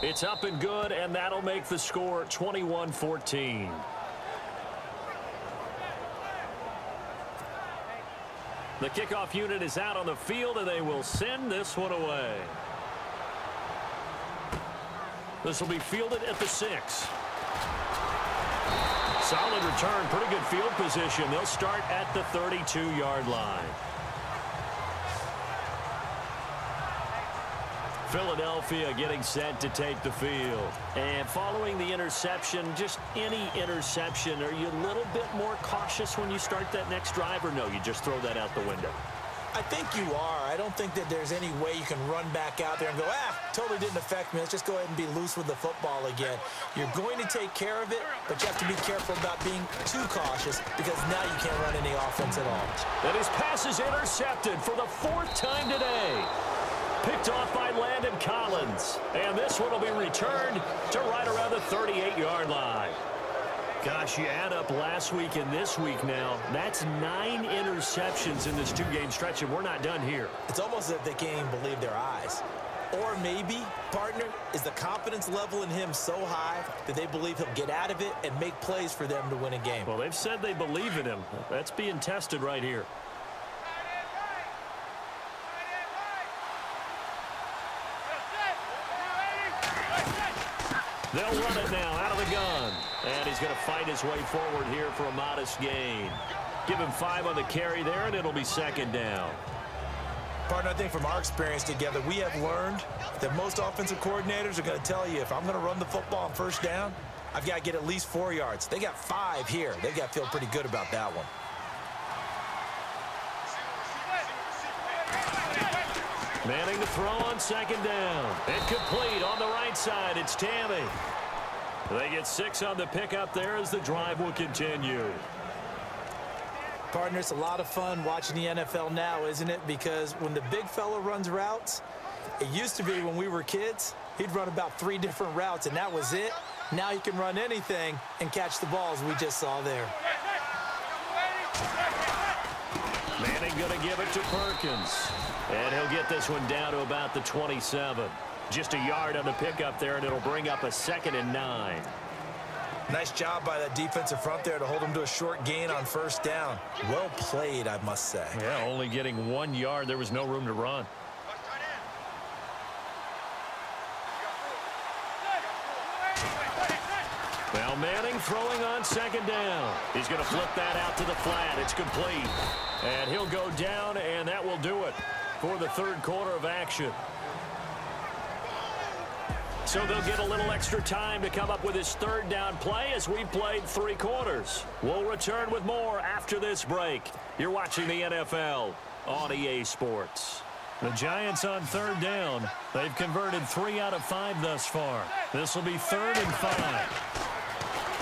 It's up and good, and that'll make the score 21-14. The kickoff unit is out on the field, and they will send this one away. This will be fielded at the 6. Solid return, pretty good field position. They'll start at the 32-yard line. Philadelphia getting set to take the field. And following the interception, just any interception, are you a little bit more cautious when you start that next drive, or no, you just throw that out the window? I think you are. I don't think that there's any way you can run back out there and go, totally didn't affect me. Let's just go ahead and be loose with the football again. You're going to take care of it, but you have to be careful about being too cautious because now you can't run any offense at all. And his pass is intercepted for the 4th time today. Picked off by Landon Collins. And this one will be returned to right around the 38-yard line. Gosh, you add up last week and this week now, that's 9 interceptions in this 2-game stretch, and we're not done here. It's almost as if they can't even believe their eyes. Or maybe, partner, is the confidence level in him so high that they believe he'll get out of it and make plays for them to win a game. Well, they've said they believe in him. That's being tested right here. They'll run it now out of the gun. And he's going to fight his way forward here for a modest gain. Give him 5 on the carry there, and it'll be second down. Partner, I think from our experience together, we have learned that most offensive coordinators are going to tell you, if I'm going to run the football on first down, I've got to get at least 4 yards. They got 5 here. They've got to feel pretty good about that one. Manning to throw on second down. Incomplete on the right side. It's Tammy. They get 6 on the pickup there as the drive will continue. Partner, it's a lot of fun watching the NFL now, isn't it? Because when the big fella runs routes, it used to be when we were kids, he'd run about 3 different routes, and that was it. Now he can run anything and catch the balls we just saw there. Manning going to give it to Perkins. And he'll get this one down to about the 27. Just a yard on the pickup there, and it'll bring up a 2nd and 9. Nice job by that defensive front there to hold him to a short gain on first down. Well played, I must say. Yeah, only getting 1 yard. There was no room to run. Now Manning throwing on second down. He's going to flip that out to the flat. It's complete. And he'll go down, and that will do it. for the third quarter of action. So they'll get a little extra time to come up with his third down play as we played 3 quarters. We'll return with more after this break. You're watching the NFL on EA Sports. The Giants on third down. They've converted 3 out of 5 thus far. This will be 3rd and 5.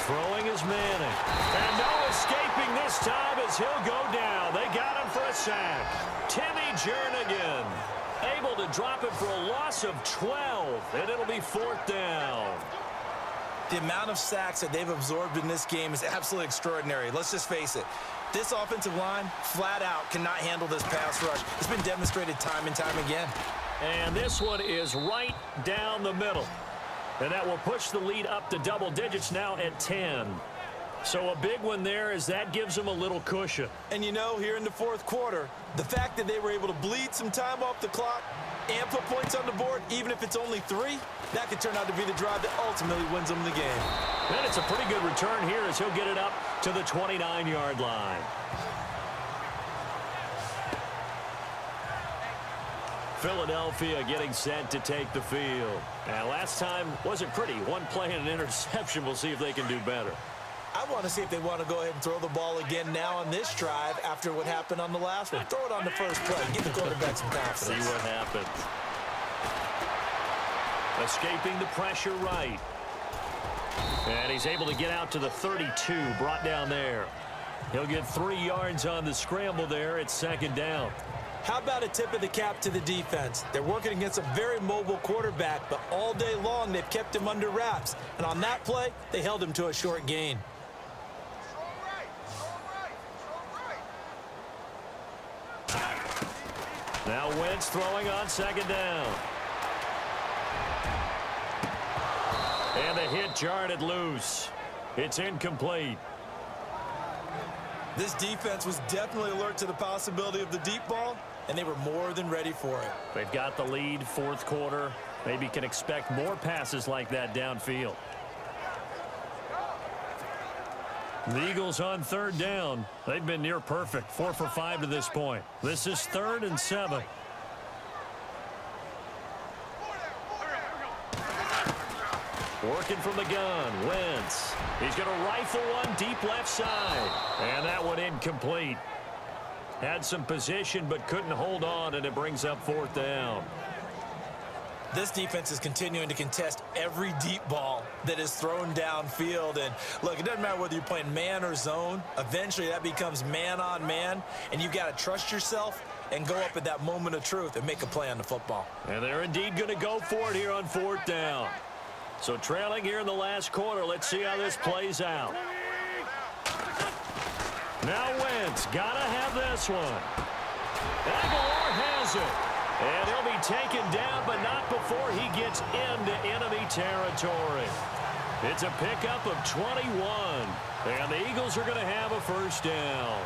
Throwing is Manning. And no escaping this time as he'll go down. They got him for a sack. Timmy Jernigan able to drop it for a loss of 12, and it'll be 4th down. The amount of sacks that they've absorbed in this game is absolutely extraordinary. Let's just face it. This offensive line, flat out, cannot handle this pass rush. It's been demonstrated time and time again. And this one is right down the middle. And that will push the lead up to double digits now at 10. So a big one there as that gives them a little cushion. And you know, here in the 4th quarter, the fact that they were able to bleed some time off the clock and put points on the board, even if it's only 3, that could turn out to be the drive that ultimately wins them the game. And it's a pretty good return here as he'll get it up to the 29-yard line. Philadelphia getting set to take the field. Now, last time wasn't pretty. One play and an interception. We'll see if they can do better. I want to see if they want to go ahead and throw the ball again now on this drive after what happened on the last one. Throw it on the first play. Give the quarterback some confidence. See what happens. Escaping the pressure right. And he's able to get out to the 32, brought down there. He'll get 3 yards on the scramble there. It's 2nd down. How about a tip of the cap to the defense? They're working against a very mobile quarterback, but all day long they've kept him under wraps. And on that play, they held him to a short gain. Now Wentz throwing on 2nd down. And the hit jarred it loose. It's incomplete. This defense was definitely alert to the possibility of the deep ball, and they were more than ready for it. They've got the lead, 4th quarter. Maybe can expect more passes like that downfield. The Eagles on 3rd down. They've been near perfect, 4 for 5 to this point. This is 3rd and 7. Working from the gun, Wentz. He's going to rifle one deep left side. And that one incomplete. Had some position but couldn't hold on, and it brings up 4th down. This defense is continuing to contest every deep ball that is thrown downfield. And look, it doesn't matter whether you're playing man or zone. Eventually that becomes man on man, and you've got to trust yourself and go up at that moment of truth and make a play on the football. And they're indeed going to go for it here on 4th down. So trailing here in the last quarter. Let's see how this plays out. Now Wentz got to have this one. Aguilar has it. And he'll be taken down, but not before he gets into enemy territory. It's a pickup of 21. And the Eagles are going to have a 1st down.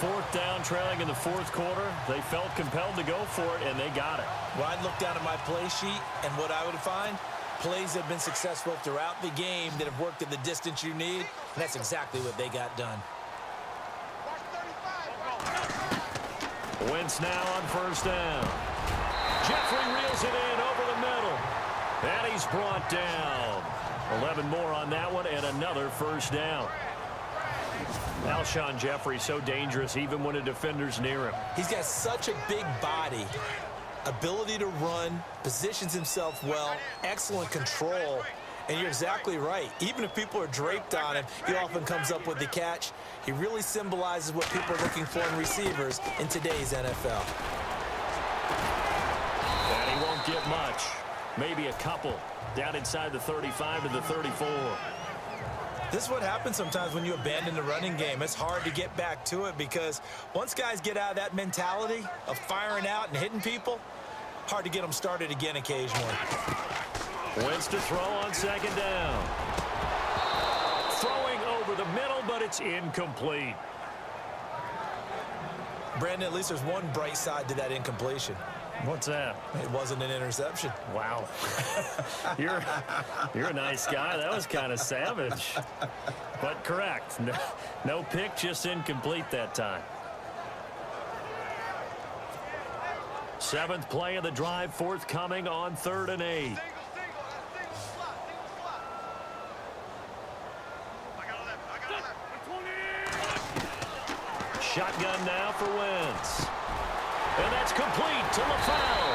4th down, trailing in the 4th quarter. They felt compelled to go for it, and they got it. Well, I'd look down at my play sheet, and what I would find, plays that have been successful throughout the game that have worked at the distance you need, and that's exactly what they got done. Wentz now on 1st down. Jeffrey reels it in over the middle. And he's brought down. 11 more on that one and another 1st down. Alshon Jeffrey so dangerous even when a defender's near him. He's got such a big body, ability to run, positions himself well, excellent control. And you're exactly right. Even if people are draped on him, he often comes up with the catch. He really symbolizes what people are looking for in receivers in today's NFL. And he won't get much. Maybe a couple. Down inside the 35 to the 34. This is what happens sometimes when you abandon the running game. It's hard to get back to it because once guys get out of that mentality of firing out and hitting people, hard to get them started again occasionally. Wentz to throw on 2nd down. Throwing over the middle, but it's incomplete. Brandon, at least there's one bright side to that incompletion. What's that? It wasn't an interception. Wow. You're a nice guy. That was kind of savage. But correct. No pick, just incomplete that time. Seventh play of the drive forthcoming on 3rd and 8. Single slot. I got 11. Shotgun now for Wentz. And that's complete to LaFleur.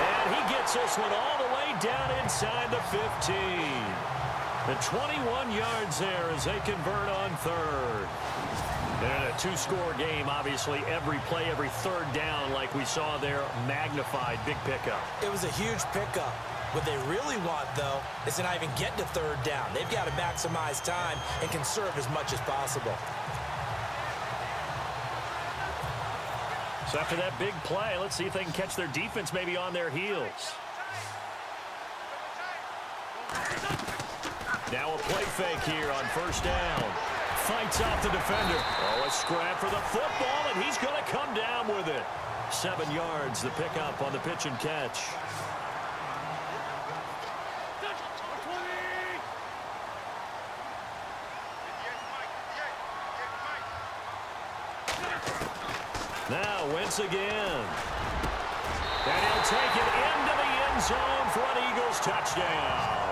And he gets this one all the way down inside the 15. The 21 yards there as they convert on 3rd. And a two-score game, obviously, every play, every 3rd down, like we saw there, magnified, big pickup. It was a huge pickup. What they really want, though, is to not even get to 3rd down. They've got to maximize time and conserve as much as possible. So after that big play, let's see if they can catch their defense maybe on their heels. Now a play fake here on 1st down. Fights off the defender. Oh, a scrap for the football, and he's going to come down with it. 7 yards, the pickup on the pitch and catch. Now Wentz again. And he'll take it into the end zone for an Eagles touchdown.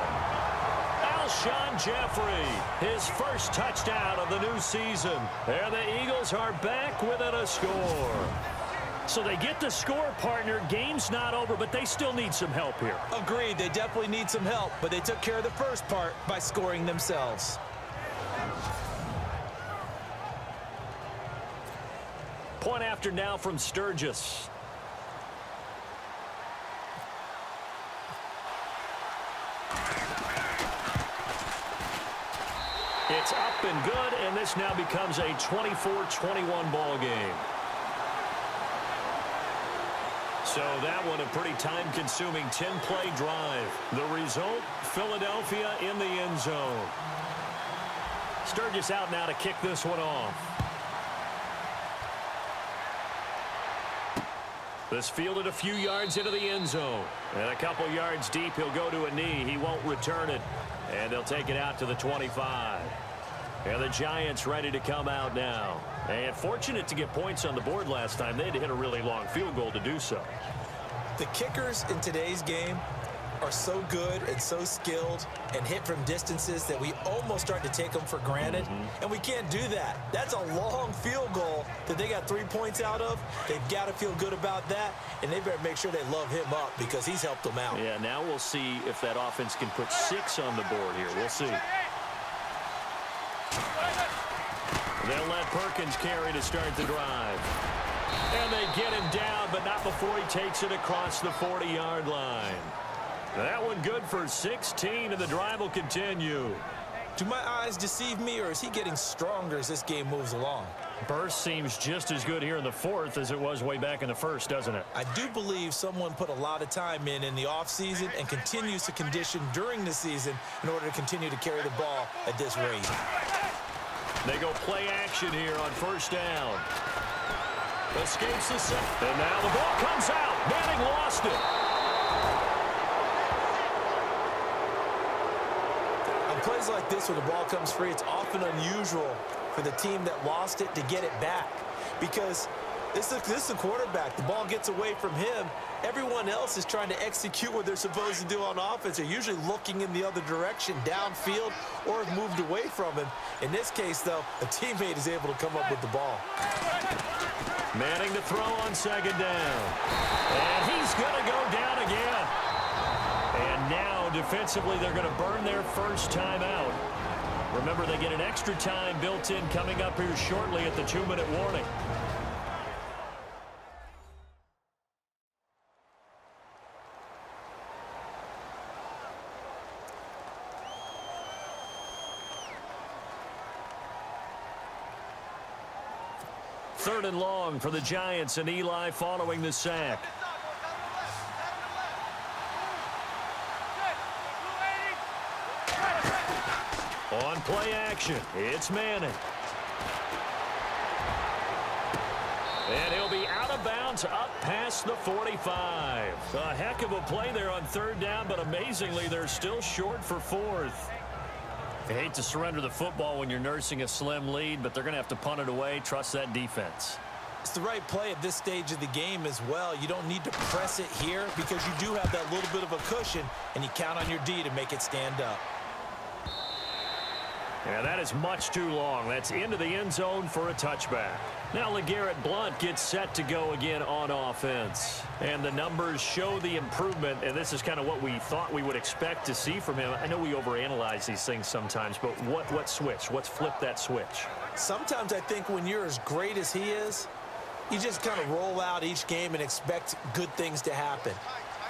Alshon Jeffrey, his first touchdown of the new season. And the Eagles are back within a score. So they get the score, partner. Game's not over, but they still need some help here. Agreed, they definitely need some help, but they took care of the first part by scoring themselves. Point after now from Sturgis. It's up and good, and this now becomes a 24-21 ball game. So that one a pretty time-consuming 10-play drive. The result, Philadelphia in the end zone. Sturgis out now to kick this one off. This fielded a few yards into the end zone. And a couple yards deep, he'll go to a knee. He won't return it. And they'll take it out to the 25. And the Giants ready to come out now. And fortunate to get points on the board last time. They had to hit a really long field goal to do so. The kickers in today's game are so good and so skilled and hit from distances that we almost start to take them for granted. And we can't do that. That's a long field goal that they got 3 points out of. They've got to feel good about that, and they better make sure they love him up because he's helped them out. Yeah, now we'll see if that offense can put 6 on the board here. We'll see. They'll let Perkins carry to start the drive. And they get him down, but not before he takes it across the 40-yard line. That one good for 16, and the drive will continue. Do my eyes deceive me, or is he getting stronger as this game moves along? Burst seems just as good here in the 4th as it was way back in the 1st, doesn't it? I do believe someone put a lot of time in the offseason and continues to condition during the season in order to continue to carry the ball at this rate. They go play action here on 1st down. Escapes the set. And now the ball comes out. Manning lost it. On plays like this where the ball comes free, it's often unusual for the team that lost it to get it back. Because this is the quarterback. The ball gets away from him. Everyone else is trying to execute what they're supposed to do on offense. They're usually looking in the other direction, downfield, or have moved away from him. In this case, though, a teammate is able to come up with the ball. Manning to throw on 2nd down. And he's going to go down again. And now, defensively, they're going to burn their first time out. Remember, they get an extra time built in coming up here shortly at the 2-minute warning. Third and long for the Giants, and Eli following the sack. On play action, it's Manning. And he'll be out of bounds up past the 45. A heck of a play there on 3rd down, but amazingly, they're still short for 4th. I hate to surrender the football when you're nursing a slim lead, but they're going to have to punt it away. Trust that defense. It's the right play at this stage of the game as well. You don't need to press it here because you do have that little bit of a cushion, and you count on your D to make it stand up. Yeah, that is much too long. That's into the end zone for a touchback. Now LeGarrette Blount gets set to go again on offense. And the numbers show the improvement, and this is kind of what we thought we would expect to see from him. I know we overanalyze these things sometimes, but what switch? What's flipped that switch? Sometimes I think when you're as great as he is, you just kind of roll out each game and expect good things to happen.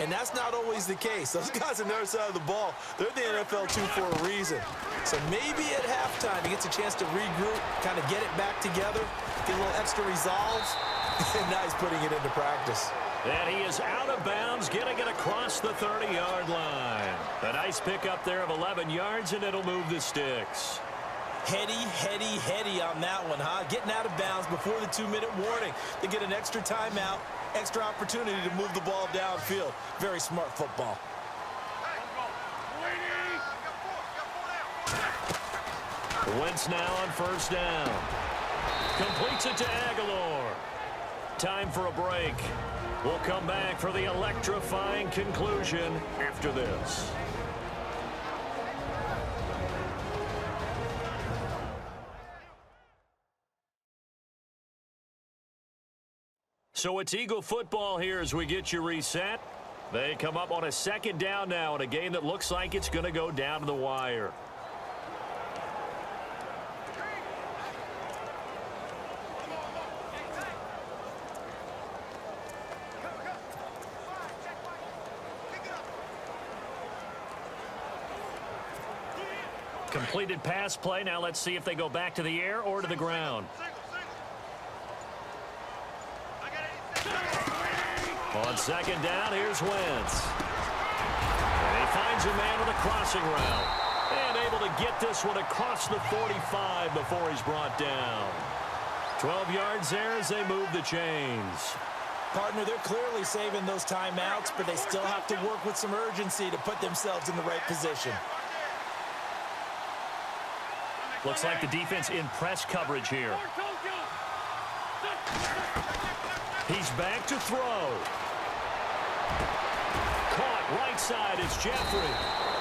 And that's not always the case. Those guys on the other side of the ball, they're the NFL 2 for a reason. So maybe at halftime he gets a chance to regroup, kind of get it back together, get a little extra resolve, and now he's putting it into practice. And he is out of bounds, getting it across the 30-yard line. A nice pickup there of 11 yards, and it'll move the sticks. Heady on that one, huh? Getting out of bounds before the 2-minute warning. They get an extra timeout, extra opportunity to move the ball downfield. Very smart football. Wentz now on first down. Completes it to Aguilar. Time for a break. We'll come back for the electrifying conclusion after this. So it's Eagle football here as we get you reset. They come up on a second down now in a game that looks like it's going to go down to the wire. Completed pass play. Now let's see if they go back to the air or to the ground. On second down, here's Wentz. And he finds a man with a crossing route. And able to get this one across the 45 before he's brought down. 12 yards there as they move the chains. Partner, they're clearly saving those timeouts, but they still have to work with some urgency to put themselves in the right position. Looks like the defense in press coverage here. He's back to throw. Caught right side. It's Jeffrey.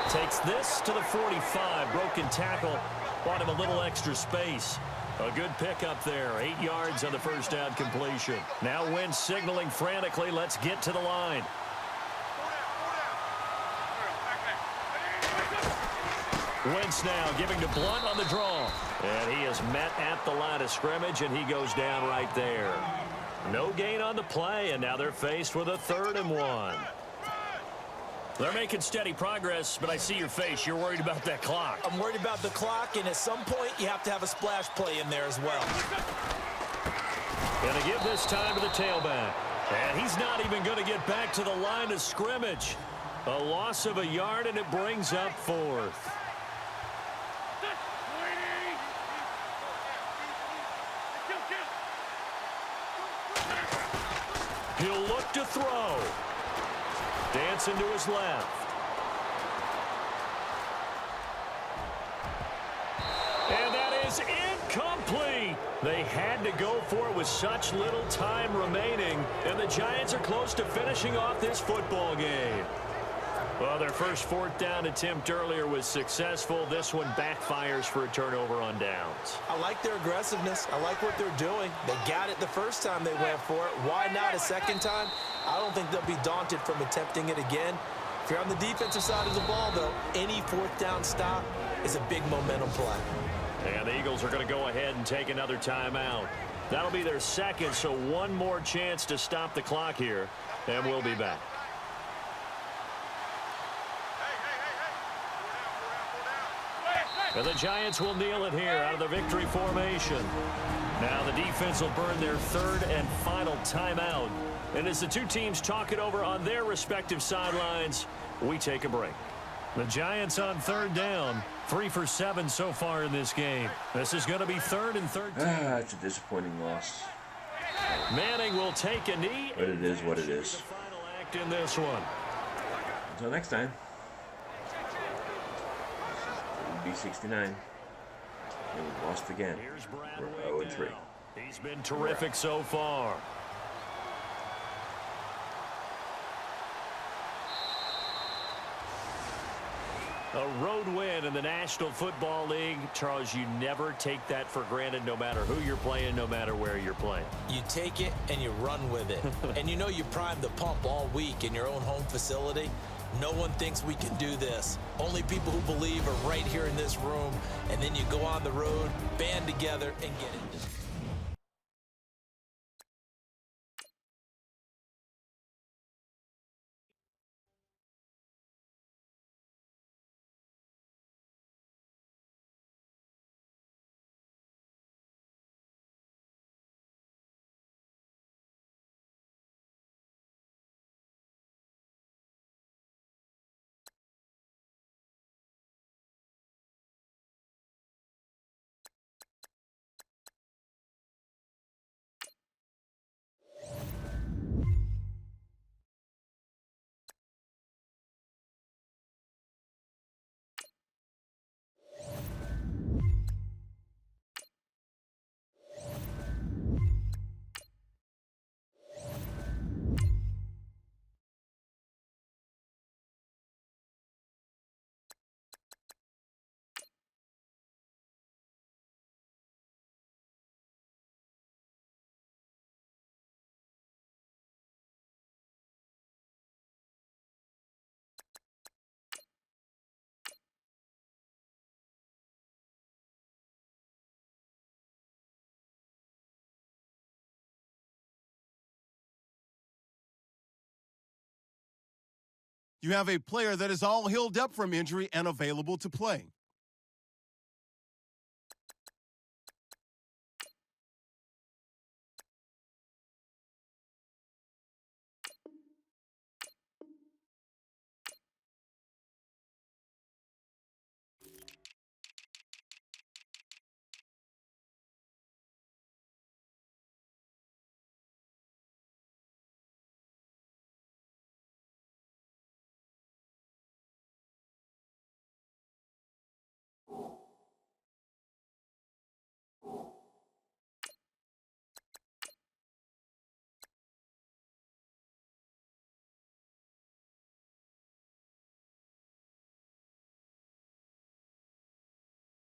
Takes this to the 45. Broken tackle. Bought him a little extra space. A good pickup there. 8 yards on the first down completion. Now Wentz signaling frantically. Let's get to the line. Wentz now giving to Blount on the draw. And he is met at the line of scrimmage, and he goes down right there. No gain on the play, and now they're faced with a 3rd and 1. They're making steady progress, but I see your face. You're worried about that clock. I'm worried about the clock, and at some point, you have to have a splash play in there as well. Going to give this time to the tailback. And he's not even going to get back to the line of scrimmage. A loss of a yard, and it brings up 4th. He'll look to throw. Dancing to his left. And that is incomplete. They had to go for it with such little time remaining. And the Giants are close to finishing off this football game. Well, their first 4th down attempt earlier was successful. This one backfires for a turnover on downs. I like their aggressiveness. I like what they're doing. They got it the first time they went for it. Why not a second time? I don't think they'll be daunted from attempting it again. If you're on the defensive side of the ball, though, any 4th down stop is a big momentum play. And the Eagles are going to go ahead and take another timeout. That'll be their second, so one more chance to stop the clock here, and we'll be back. And the Giants will kneel it here out of the victory formation. Now the defense will burn their 3rd and final timeout. And as the two teams talk it over on their respective sidelines, we take a break. The Giants on 3rd down, 3 for 7 so far in this game. This is going to be 3rd and 13. It's a disappointing loss. Manning will take a knee. But it is what it is. The final act in this one. Until next time. B69. And we lost again. Here's Brad We're 0-3. now. He's been terrific so far. A road win in the National Football League. Charles, you never take that for granted no matter who you're playing, no matter where you're playing. You take it and you run with it. And you know you primed the pump all week in your own home facility. No one thinks we can do this. Only people who believe are right here in this room. And then you go on the road, band together, and get it. You have a player that is all healed up from injury and available to play.